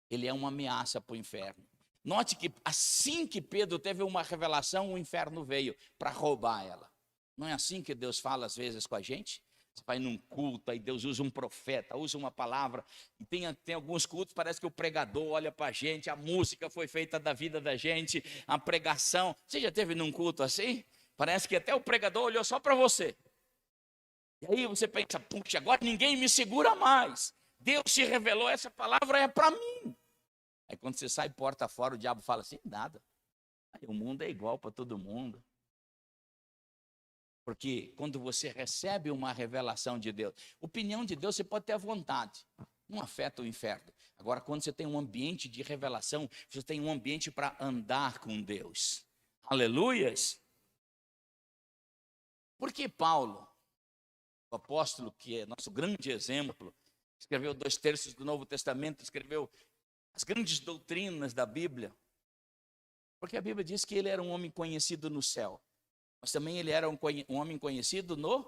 ele é uma ameaça para o inferno. Note que assim que Pedro teve uma revelação, o inferno veio para roubar ela. Não é assim que Deus fala às vezes com a gente? Você vai num culto, aí Deus usa um profeta, usa uma palavra, e tem alguns cultos, parece que o pregador olha para a gente, a música foi feita da vida da gente, a pregação. Você já teve num culto assim? Parece que até o pregador olhou só para você. E aí você pensa, puxa, agora ninguém me segura mais. Deus se revelou, essa palavra é para mim. Aí quando você sai porta fora, o diabo fala assim, nada. Aí, o mundo é igual para todo mundo. Porque quando você recebe uma revelação de Deus, opinião de Deus você pode ter à vontade, não afeta o inferno. Agora, quando você tem um ambiente de revelação, você tem um ambiente para andar com Deus. Aleluias! Por que Paulo, o apóstolo, que é nosso grande exemplo, escreveu 2/3 do Novo Testamento, escreveu as grandes doutrinas da Bíblia? Porque a Bíblia diz que ele era um homem conhecido no céu, mas também ele era um homem conhecido no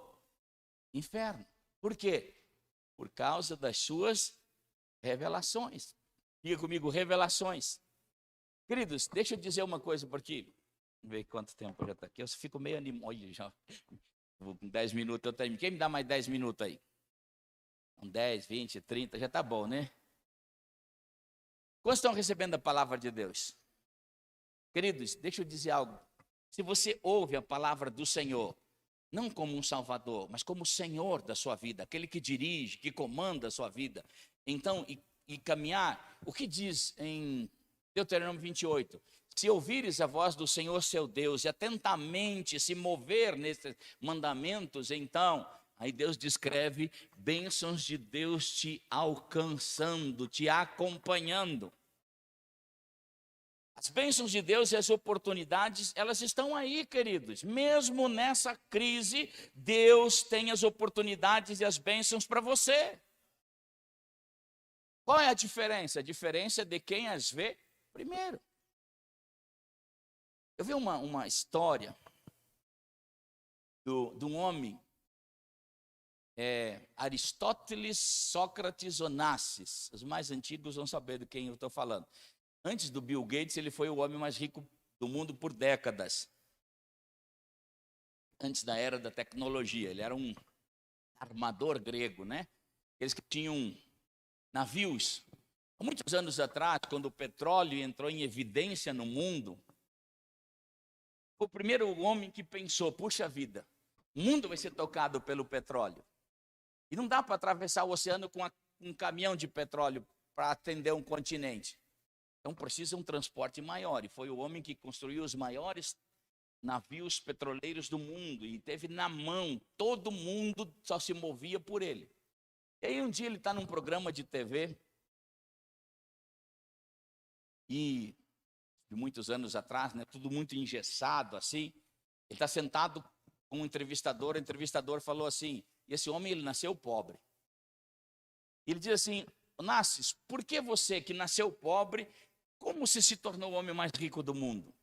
inferno. Por quê? Por causa das suas revelações. Diga comigo, revelações. Queridos, deixa eu dizer uma coisa, porque vamos ver quanto tempo já está aqui. Eu fico meio animado já. Com 10 minutos eu termino. Quem me dá mais 10 minutos aí? 10, 20, 30, já está bom, né? Quantos estão recebendo a palavra de Deus? Queridos, deixa eu dizer algo. Se você ouve a palavra do Senhor, não como um salvador, mas como o Senhor da sua vida, aquele que dirige, que comanda a sua vida, então, e caminhar, o que diz em Deuteronômio 28? Se ouvires a voz do Senhor seu Deus e atentamente se mover nesses mandamentos, então, aí Deus descreve bênçãos de Deus te alcançando, te acompanhando. As bênçãos de Deus e as oportunidades, elas estão aí, queridos. Mesmo nessa crise, Deus tem as oportunidades e as bênçãos para você. Qual é a diferença? A diferença é de quem as vê primeiro. Eu vi uma história de um homem, Aristóteles, Sócrates, Onassis. Os mais antigos vão saber de quem eu estou falando. Antes do Bill Gates, ele foi o homem mais rico do mundo por décadas. Antes da era da tecnologia. Ele era um armador grego, né? Eles que tinham navios. Há muitos anos atrás, quando o petróleo entrou em evidência no mundo, foi o primeiro homem que pensou, puxa vida, o mundo vai ser tocado pelo petróleo. E não dá para atravessar o oceano com um caminhão de petróleo para atender um continente. Então precisa um transporte maior. E foi o homem que construiu os maiores navios petroleiros do mundo. E teve na mão, todo mundo só se movia por ele. E aí um dia ele está num programa de TV. E de muitos anos atrás, né, tudo muito engessado assim. Ele está sentado com um entrevistador. O entrevistador falou assim, e esse homem ele nasceu pobre. Ele diz assim, Onassis, por que você que nasceu pobre, como você se tornou o homem mais rico do mundo?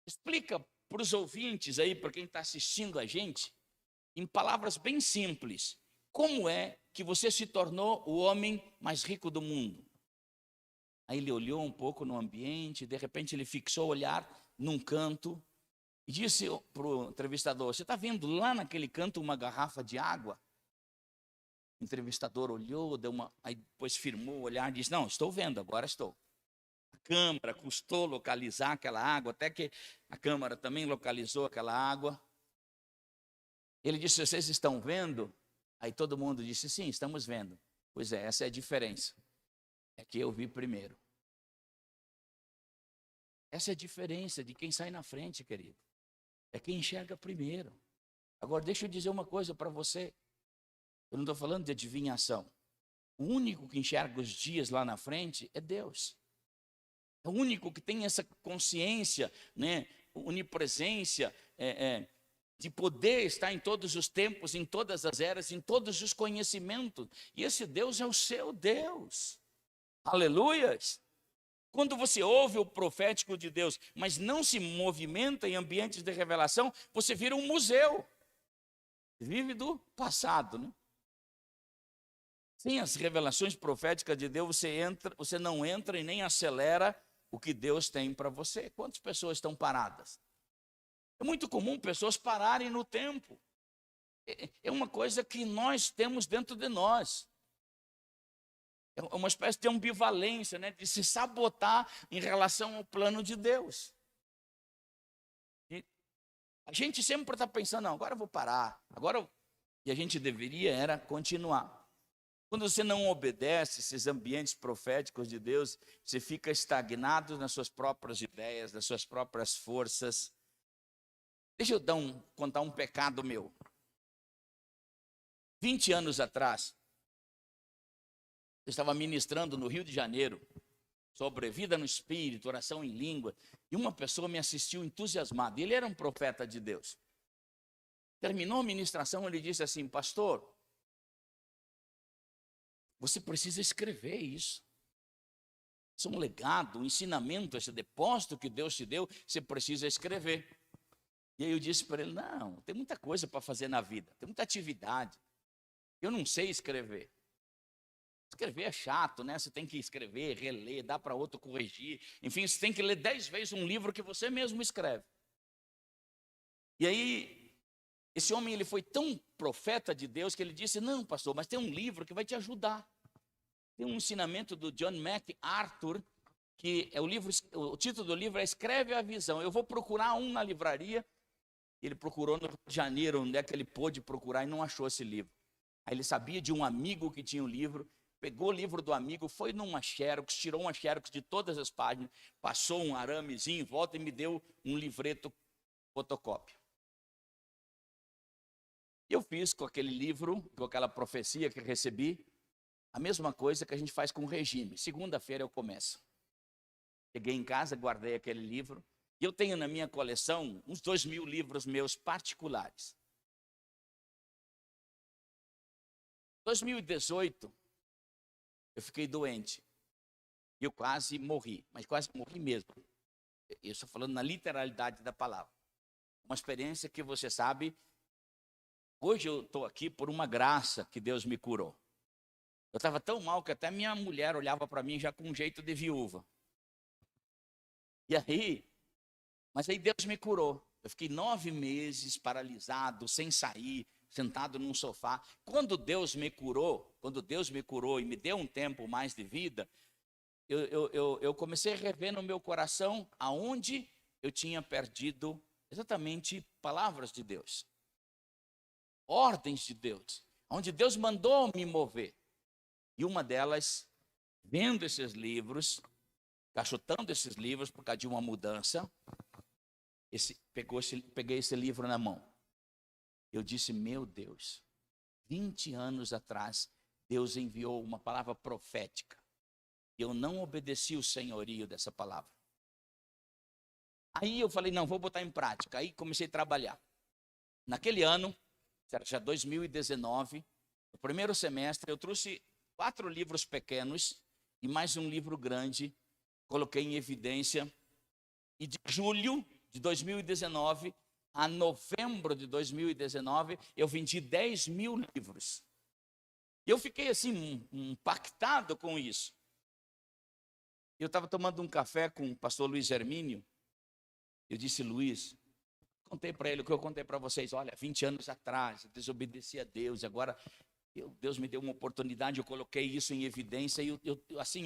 Explica para os ouvintes aí, para quem está assistindo a gente, em palavras bem simples, como é que você se tornou o homem mais rico do mundo? Aí ele olhou um pouco no ambiente, de repente ele fixou o olhar num canto e disse para o entrevistador, você está vendo lá naquele canto uma garrafa de água? O entrevistador olhou, aí depois firmou o olhar e disse, não, estou vendo, agora estou. A câmara custou localizar aquela água, até que a câmara também localizou aquela água. Ele disse, vocês estão vendo? Aí todo mundo disse, sim, estamos vendo. Pois é, essa é a diferença. É que eu vi primeiro. Essa é a diferença de quem sai na frente, querido. É quem enxerga primeiro. Agora, deixa eu dizer uma coisa para você. Eu não estou falando de adivinhação. O único que enxerga os dias lá na frente é Deus. É o único que tem essa consciência, né, onipresença, de poder estar em todos os tempos, em todas as eras, em todos os conhecimentos. E esse Deus é o seu Deus. Aleluias! Quando você ouve o profético de Deus, mas não se movimenta em ambientes de revelação, você vira um museu. Vive do passado, né? Sem as revelações proféticas de Deus, você não entra e nem acelera o que Deus tem para você. Quantas pessoas estão paradas? É muito comum pessoas pararem no tempo. É uma coisa que nós temos dentro de nós. É uma espécie de ambivalência, né? De se sabotar em relação ao plano de Deus. E a gente sempre está pensando, não, agora eu vou parar. E a gente deveria era continuar. Quando você não obedece esses ambientes proféticos de Deus, você fica estagnado nas suas próprias ideias, nas suas próprias forças. Deixa eu contar um pecado meu. 20 anos atrás, eu estava ministrando no Rio de Janeiro sobre vida no Espírito, oração em língua, e uma pessoa me assistiu entusiasmado. Ele era um profeta de Deus. Terminou a ministração, ele disse assim: pastor, você precisa escrever isso. Isso é um legado, um ensinamento, esse depósito que Deus te deu, você precisa escrever. E aí eu disse para ele: não, tem muita coisa para fazer na vida, tem muita atividade. Eu não sei escrever. Escrever é chato, né? Você tem que escrever, reler, dá para outro corrigir. Enfim, você tem que ler 10 vezes um livro que você mesmo escreve. E aí, esse homem, ele foi tão profeta de Deus que ele disse: não, pastor, mas tem um livro que vai te ajudar. Tem um ensinamento do John MacArthur, que é o título do livro é Escreve a Visão. Eu vou procurar um na livraria. Ele procurou no Rio de Janeiro, onde é que ele pôde procurar, e não achou esse livro. Aí ele sabia de um amigo que tinha o livro, pegou o livro do amigo, foi numa xerox, tirou uma xerox de todas as páginas, passou um aramezinho em volta e me deu um livreto fotocópia. Eu fiz com aquele livro, com aquela profecia que recebi, a mesma coisa que a gente faz com o regime. Segunda-feira eu começo. Cheguei em casa, guardei aquele livro. E eu tenho na minha coleção uns 2.000 livros meus particulares. 2018, eu fiquei doente. Eu quase morri, mas quase morri mesmo. Eu estou falando na literalidade da palavra. Uma experiência que você sabe, hoje eu estou aqui por uma graça que Deus me curou. Eu estava tão mal que até minha mulher olhava para mim já com um jeito de viúva. Mas aí Deus me curou. Eu fiquei 9 meses paralisado, sem sair, sentado num sofá. Quando Deus me curou e me deu um tempo mais de vida, eu comecei a rever no meu coração aonde eu tinha perdido exatamente palavras de Deus, ordens de Deus, onde Deus mandou me mover. E uma delas, vendo esses livros, cachotando esses livros por causa de uma mudança, peguei esse livro na mão. Eu disse: meu Deus, 20 anos atrás, Deus enviou uma palavra profética. Eu não obedeci o senhorio dessa palavra. Aí eu falei: não, vou botar em prática. Aí comecei a trabalhar. Naquele ano, já 2019, no primeiro semestre, eu trouxe 4 livros pequenos e mais um livro grande. Coloquei em evidência. E de julho de 2019 a novembro de 2019, eu vendi 10.000 livros. E eu fiquei assim, impactado com isso. Eu estava tomando um café com o pastor Luiz Hermínio. Eu disse: Luiz, contei para ele o que eu contei para vocês. Olha, 20 anos atrás, eu desobedeci a Deus. Agora, Deus me deu uma oportunidade, eu coloquei isso em evidência. E assim,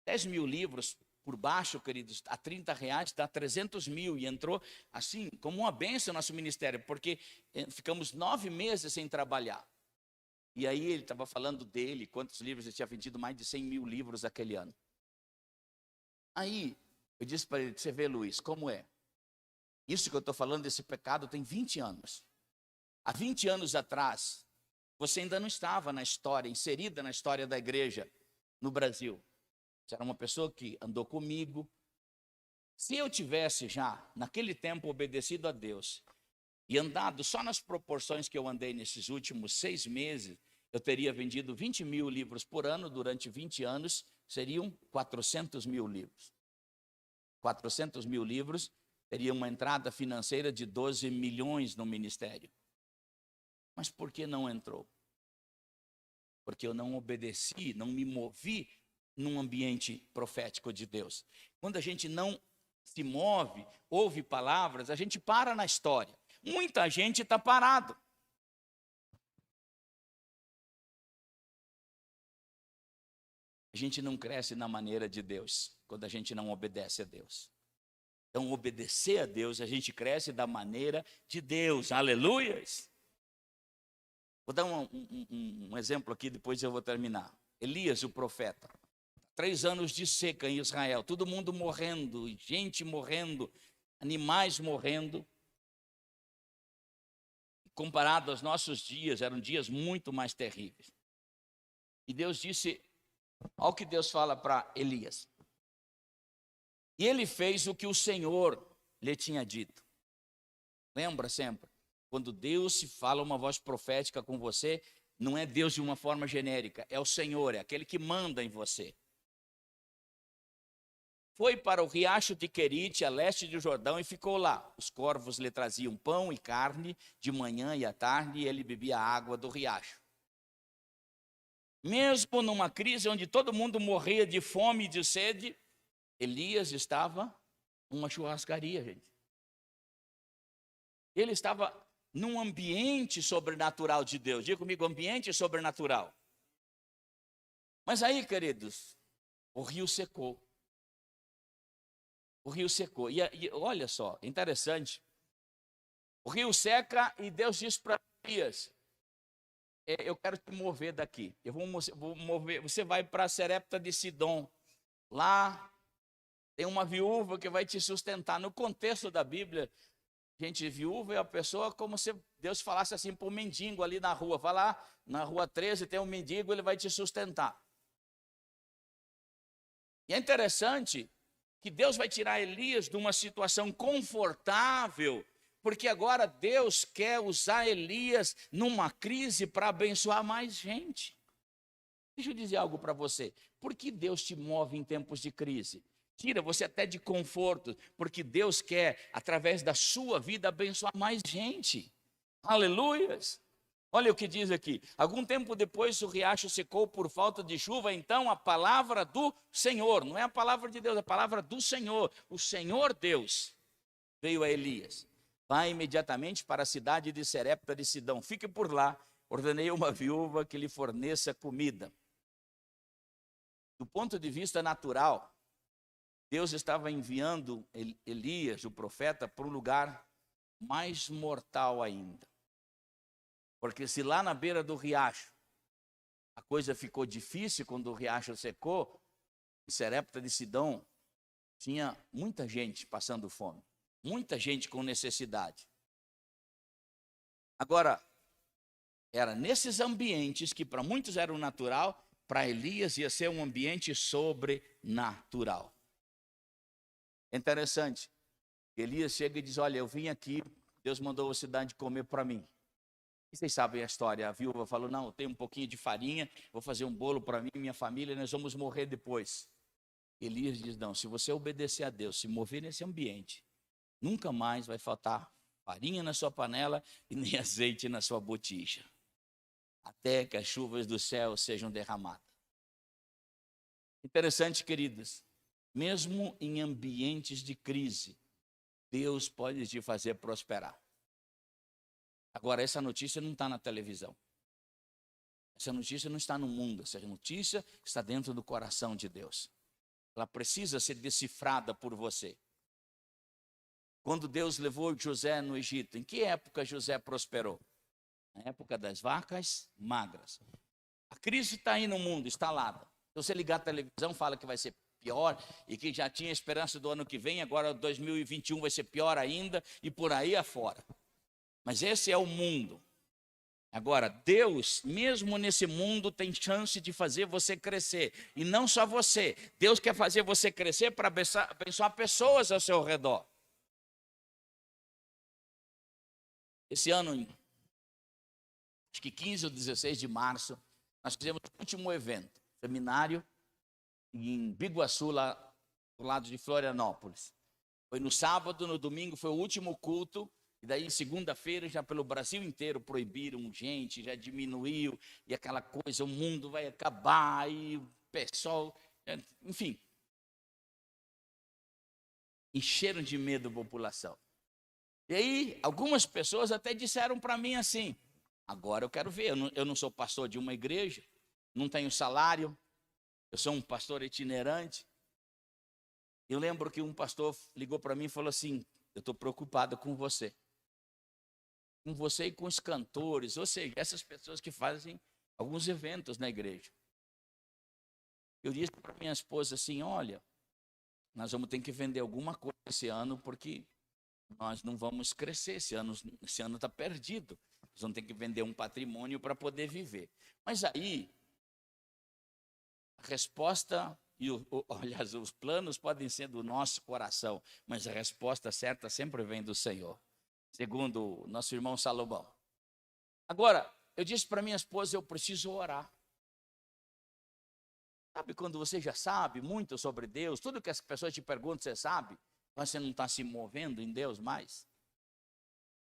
10.000 livros por baixo, queridos, a R$30 dá 300.000. E entrou assim, como uma bênção no nosso ministério, porque ficamos 9 meses sem trabalhar. E aí ele estava falando dele, quantos livros ele tinha vendido, mais de 100.000 livros aquele ano. Aí eu disse para ele: você vê, Luiz, como é? Isso que eu estou falando desse pecado tem 20 anos. Há 20 anos atrás, Você ainda não estava na história, inserida na história da igreja no Brasil. Você era uma pessoa que andou comigo. Se eu tivesse já, naquele tempo, obedecido a Deus e andado só nas proporções que eu andei nesses últimos 6 meses, eu teria vendido 20 mil livros por ano durante 20 anos, seriam 400 mil livros. 400 mil livros teria uma entrada financeira de 12 milhões no ministério. Mas por que não entrou? Porque eu não obedeci, não me movi num ambiente profético de Deus. Quando a gente não se move, ouve palavras, a gente para na história. Muita gente está parado. A gente não cresce na maneira de Deus quando a gente não obedece a Deus. Então, obedecer a Deus, a gente cresce da maneira de Deus. Aleluias! Vou dar um exemplo aqui, depois eu vou terminar. Elias, o profeta. 3 anos de seca em Israel, todo mundo morrendo, gente morrendo, animais morrendo. Comparado aos nossos dias, eram dias muito mais terríveis. E Deus disse, olha o que Deus fala para Elias. E ele fez o que o Senhor lhe tinha dito. Lembra sempre, quando Deus se fala uma voz profética com você, não é Deus de uma forma genérica, é o Senhor, é aquele que manda em você. Foi para o riacho de Querite, a leste do Jordão, e ficou lá. Os corvos lhe traziam pão e carne de manhã e à tarde, e ele bebia a água do riacho. Mesmo numa crise onde todo mundo morria de fome e de sede, Elias estava numa churrascaria, gente. Ele estava num ambiente sobrenatural de Deus. Diga comigo, ambiente sobrenatural. Mas aí, queridos, o rio secou. O rio secou. E olha só, interessante. O rio seca e Deus diz para Elias, eu quero te mover daqui. Eu vou mover. Você vai para Serepta de Sidom. Lá tem uma viúva que vai te sustentar. No contexto da Bíblia, gente, viúva é a pessoa como se Deus falasse assim para o mendigo ali na rua. Vai lá, na rua 13 tem um mendigo, ele vai te sustentar. E é interessante que Deus vai tirar Elias de uma situação confortável, porque agora Deus quer usar Elias numa crise para abençoar mais gente. Deixa eu dizer algo para você. Por que Deus te move em tempos de crise? Tira você até de conforto, porque Deus quer, através da sua vida, abençoar mais gente. Aleluias! Olha o que diz aqui. Algum tempo depois o riacho secou por falta de chuva, então a palavra do Senhor, não é a palavra de Deus, é a palavra do Senhor. O Senhor Deus veio a Elias. Vai imediatamente para a cidade de Serepta de Sidom. Fique por lá, ordenei uma viúva que lhe forneça comida. Do ponto de vista natural, Deus estava enviando Elias, o profeta, para um lugar mais mortal ainda. Porque se lá na beira do riacho a coisa ficou difícil quando o riacho secou, em Serepta de Sidom tinha muita gente passando fome, muita gente com necessidade. Agora, era nesses ambientes que para muitos era o natural, para Elias ia ser um ambiente sobrenatural. Interessante, Elias chega e diz, olha, eu vim aqui, Deus mandou você dar de comer para mim. E vocês sabem a história, a viúva falou, não, eu tenho um pouquinho de farinha, vou fazer um bolo para mim e minha família, nós vamos morrer depois. Elias diz, não, se você obedecer a Deus, se mover nesse ambiente, nunca mais vai faltar farinha na sua panela e nem azeite na sua botija, até que as chuvas do céu sejam derramadas. Interessante, queridos, mesmo em ambientes de crise, Deus pode te fazer prosperar. Agora, essa notícia não está na televisão. Essa notícia não está no mundo. Essa notícia está dentro do coração de Deus. Ela precisa ser decifrada por você. Quando Deus levou José no Egito, em que época José prosperou? Na época das vacas magras. A crise está aí no mundo, instalada. Se você ligar a televisão, fala que vai ser pior e que já tinha esperança do ano que vem, agora 2021 vai ser pior ainda e por aí afora. Mas esse é o mundo. Agora, Deus, mesmo nesse mundo, tem chance de fazer você crescer. E não só você. Deus quer fazer você crescer para abençoar pessoas ao seu redor. Esse ano, acho que 15 ou 16 de março, nós fizemos o último evento, seminário, em Biguaçu, lá do lado de Florianópolis. Foi no sábado, no domingo foi o último culto. E daí, segunda-feira, já pelo Brasil inteiro proibiram gente, já diminuiu, e aquela coisa, o mundo vai acabar, e o pessoal, enfim. Encheram de medo a população. E aí, algumas pessoas até disseram para mim assim, agora eu quero ver, eu não sou pastor de uma igreja, não tenho salário, eu sou um pastor itinerante. Eu lembro que um pastor ligou para mim e falou assim, eu estou preocupado com você e com os cantores, ou seja, essas pessoas que fazem alguns eventos na igreja. Eu disse para minha esposa assim, olha, nós vamos ter que vender alguma coisa esse ano, porque nós não vamos crescer, esse ano está perdido. Nós vamos ter que vender um patrimônio para poder viver. Mas aí, a resposta, aliás, os planos podem ser do nosso coração, mas a resposta certa sempre vem do Senhor, segundo o nosso irmão Salomão. Agora, eu disse para minha esposa, eu preciso orar. Sabe quando você já sabe muito sobre Deus, tudo que as pessoas te perguntam, você sabe, mas você não está se movendo em Deus mais?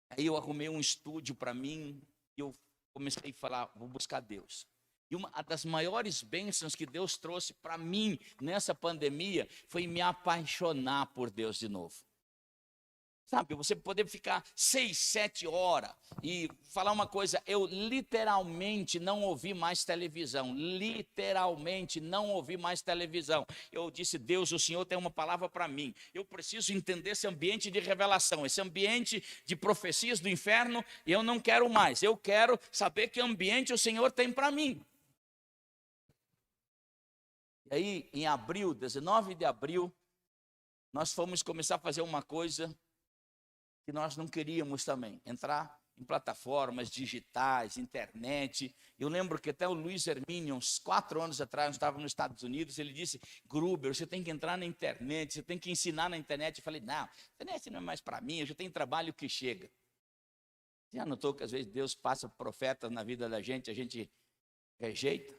Aí eu arrumei um estúdio para mim, e eu comecei a falar, vou buscar Deus. E uma das maiores bênçãos que Deus trouxe para mim nessa pandemia foi me apaixonar por Deus de novo. Sabe, você poder ficar 6, 7 horas e falar uma coisa, eu literalmente não ouvi mais televisão, literalmente não ouvi mais televisão. Eu disse, Deus, o Senhor tem uma palavra para mim, eu preciso entender esse ambiente de revelação, esse ambiente de profecias do inferno, eu não quero mais, eu quero saber que ambiente o Senhor tem para mim. E aí, em abril, 19 de abril, nós fomos começar a fazer uma coisa que nós não queríamos também, entrar em plataformas digitais, internet. Eu lembro que até o Luiz Hermínio, uns 4 anos atrás, nós estávamos nos Estados Unidos, ele disse, Gruber, você tem que entrar na internet, você tem que ensinar na internet. Eu falei, não, a internet não é mais para mim, eu já tenho trabalho que chega. Já notou que às vezes Deus passa profetas na vida da gente, a gente rejeita?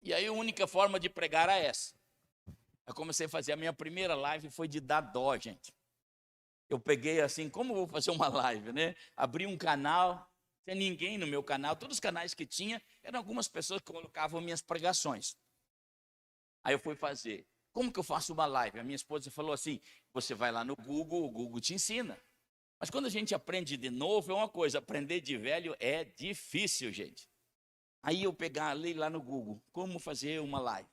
E aí a única forma de pregar era essa. Eu comecei a fazer, a minha primeira live foi de dar dó, gente. Eu peguei assim, como eu vou fazer uma live, né? Abri um canal, não tinha ninguém no meu canal, todos os canais que tinha, eram algumas pessoas que colocavam minhas pregações. Aí eu fui fazer, como que eu faço uma live? A minha esposa falou assim, você vai lá no Google, o Google te ensina. Mas quando a gente aprende de novo, é uma coisa, aprender de velho é difícil, gente. Aí eu peguei lá no Google, como fazer uma live?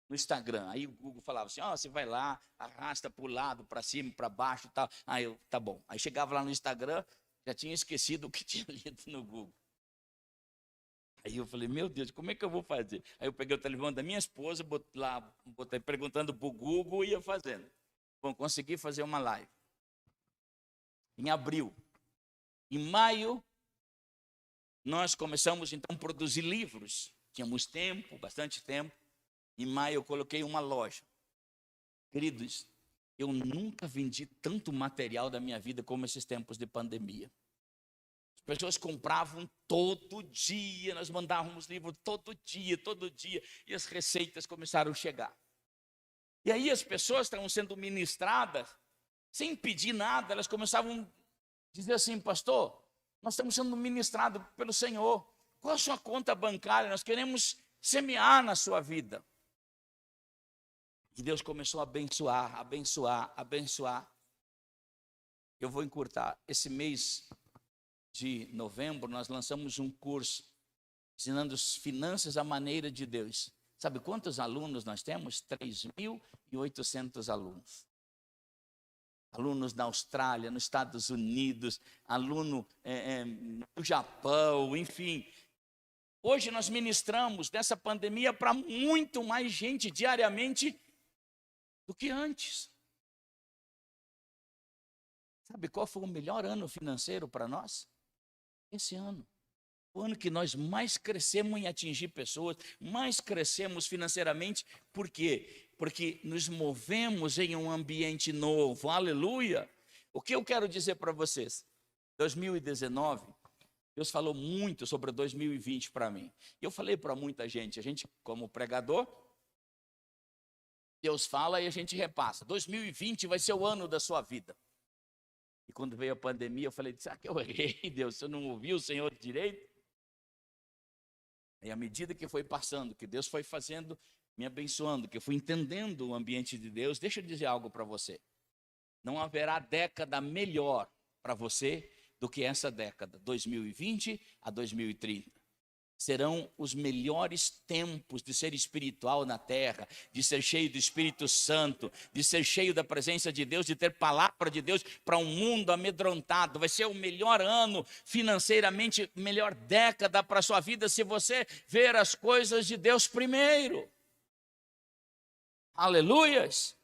No Instagram, aí o Google falava assim, você vai lá, arrasta para o lado, para cima, para baixo e tal. Aí eu, tá bom. Aí chegava lá no Instagram, já tinha esquecido o que tinha lido no Google. Aí eu falei, meu Deus, como é que eu vou fazer? Aí eu peguei o telefone da minha esposa, botei perguntando para o Google e ia fazendo. Bom, consegui fazer uma live. Em abril. Em maio, nós começamos então a produzir livros. Tínhamos tempo, bastante tempo. Em maio eu coloquei uma loja. Queridos, eu nunca vendi tanto material da minha vida como esses tempos de pandemia. As pessoas compravam todo dia, nós mandávamos livro todo dia, e as receitas começaram a chegar. E aí as pessoas estavam sendo ministradas, sem pedir nada, elas começavam a dizer assim, pastor, nós estamos sendo ministrados pelo Senhor. Qual a sua conta bancária? Nós queremos semear na sua vida. E Deus começou a abençoar, abençoar, abençoar. Eu vou encurtar. Esse mês de novembro, nós lançamos um curso ensinando as finanças à maneira de Deus. Sabe quantos alunos nós temos? 3.800 alunos. Alunos na Austrália, nos Estados Unidos, aluno no Japão, enfim. Hoje nós ministramos nessa pandemia para muito mais gente diariamente do que antes. Sabe qual foi o melhor ano financeiro para nós? Esse ano. O ano que nós mais crescemos em atingir pessoas, mais crescemos financeiramente. Por quê? Porque nos movemos em um ambiente novo. Aleluia! O que eu quero dizer para vocês? 2019, Deus falou muito sobre 2020 para mim. E eu falei para muita gente, a gente como pregador, Deus fala e a gente repassa. 2020 vai ser o ano da sua vida. E quando veio a pandemia, eu falei, será que eu errei, Deus? Eu não ouvi o Senhor direito? E à medida que foi passando, que Deus foi fazendo, me abençoando, que eu fui entendendo o ambiente de Deus, deixa eu dizer algo para você. Não haverá década melhor para você do que essa década, 2020 a 2030. Serão os melhores tempos de ser espiritual na terra, de ser cheio do Espírito Santo, de ser cheio da presença de Deus, de ter palavra de Deus para um mundo amedrontado. Vai ser o melhor ano financeiramente, melhor década para a sua vida, se você ver as coisas de Deus primeiro. Aleluias!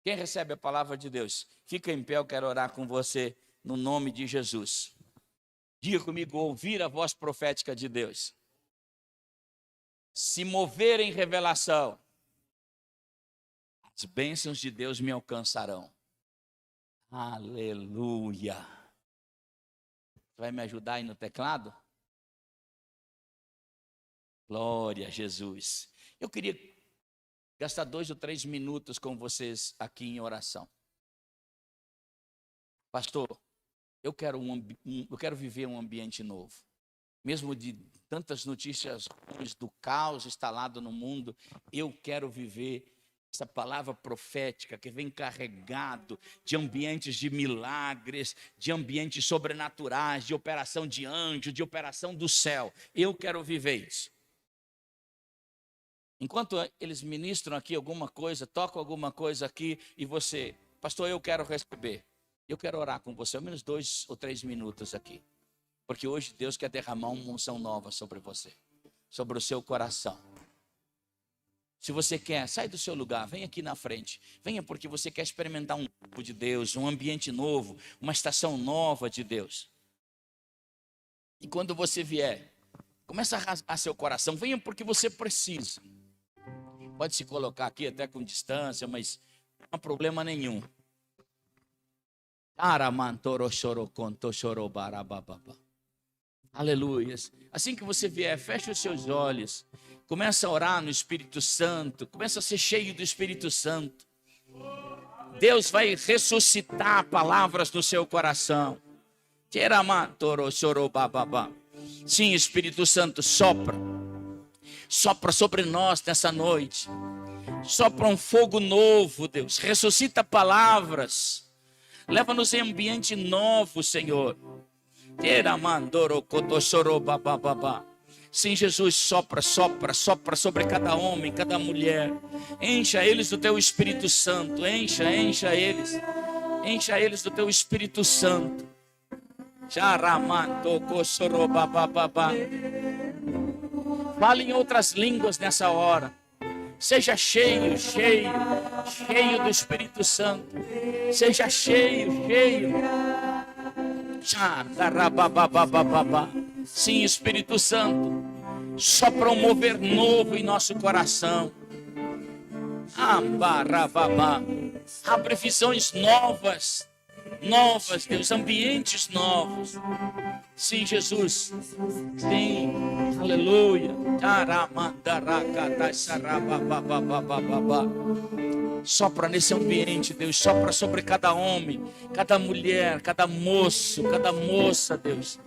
Quem recebe a palavra de Deus? Fica em pé, eu quero orar com você no nome de Jesus. Diga comigo, ouvir a voz profética de Deus. Se mover em revelação. As bênçãos de Deus me alcançarão. Aleluia. Vai me ajudar aí no teclado? Glória a Jesus. Eu queria gastar 2 ou 3 minutos com vocês aqui em oração. Pastor, eu quero viver um ambiente novo. Mesmo de tantas notícias ruins, do caos instalado no mundo, eu quero viver essa palavra profética que vem carregado de ambientes de milagres, de ambientes sobrenaturais, de operação de anjo, de operação do céu. Eu quero viver isso. Enquanto eles ministram aqui alguma coisa, tocam alguma coisa aqui e você, pastor, eu quero receber. Eu quero orar com você, ao menos 2 ou 3 minutos aqui. Porque hoje Deus quer derramar uma unção nova sobre você, sobre o seu coração. Se você quer, sai do seu lugar, vem aqui na frente. Venha porque você quer experimentar um tempo de Deus, um ambiente novo, uma estação nova de Deus. E quando você vier, começa a rasgar seu coração. Venha porque você precisa. Pode se colocar aqui até com distância, mas não há problema nenhum. Aleluia. Assim que você vier, feche os seus olhos. Começa a orar no Espírito Santo. Começa a ser cheio do Espírito Santo. Deus vai ressuscitar palavras no seu coração. Sim, Espírito Santo, sopra. Sopra sobre nós nessa noite. Sopra um fogo novo, Deus. Ressuscita palavras. Leva-nos em ambiente novo, Senhor. Sim, Jesus, sopra, sopra, sopra sobre cada homem, cada mulher. Encha eles do teu Espírito Santo. Encha eles. Encha eles do teu Espírito Santo. Fale em outras línguas nessa hora. Seja cheio do Espírito Santo. Seja cheio. Sim, Espírito Santo, sopra um mover novo em nosso coração. Abre visões novas, Deus, ambientes novos. Sim, Jesus. Sim, aleluia. Sopra nesse ambiente, Deus. Sopra sobre cada homem, cada mulher, cada moço, cada moça, Deus.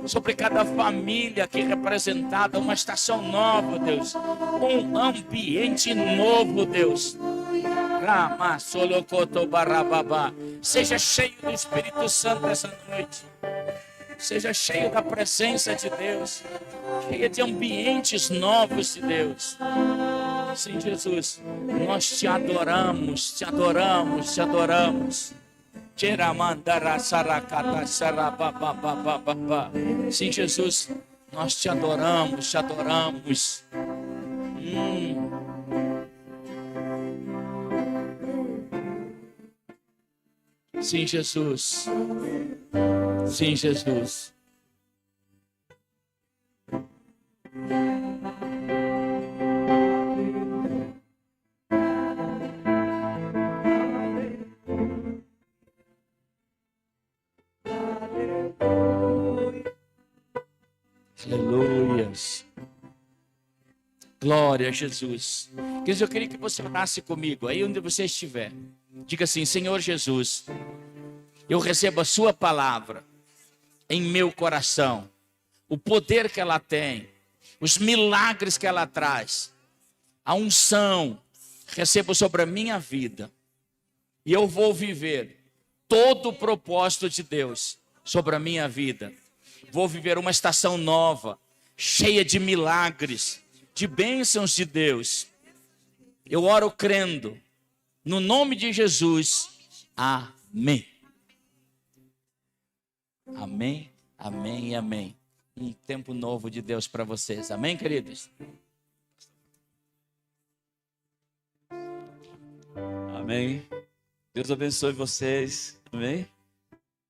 Sobre cada família aqui representada, uma estação nova, Deus. Um ambiente novo, Deus. Seja cheio do Espírito Santo essa noite. Seja cheio da presença de Deus. Cheio de ambientes novos de Deus. Sim, Jesus, nós te adoramos, te adoramos, te adoramos. Sim, Jesus, nós te adoramos, te adoramos. Sim, Jesus. Sim, Jesus. Glória a Jesus. Queridos, eu queria que você orasse comigo, aí onde você estiver. Diga assim: Senhor Jesus, eu recebo a sua palavra em meu coração. O poder que ela tem, os milagres que ela traz, a unção, recebo sobre a minha vida. E eu vou viver todo o propósito de Deus sobre a minha vida. Vou viver uma estação nova, cheia de milagres, de bênçãos de Deus. Eu oro crendo, no nome de Jesus. Amém. Amém, amém e amém. Um tempo novo de Deus para vocês. Amém, queridos? Amém. Deus abençoe vocês. Amém.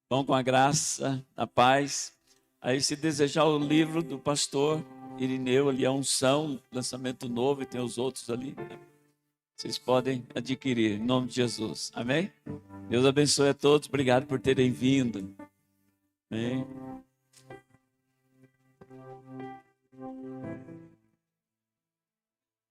Vão com a graça, a paz. Aí, se desejar o livro do pastor Irineu, ali, a unção, lançamento novo, e tem os outros ali, né? Vocês podem adquirir, em nome de Jesus. Amém? Deus abençoe a todos. Obrigado por terem vindo. Amém.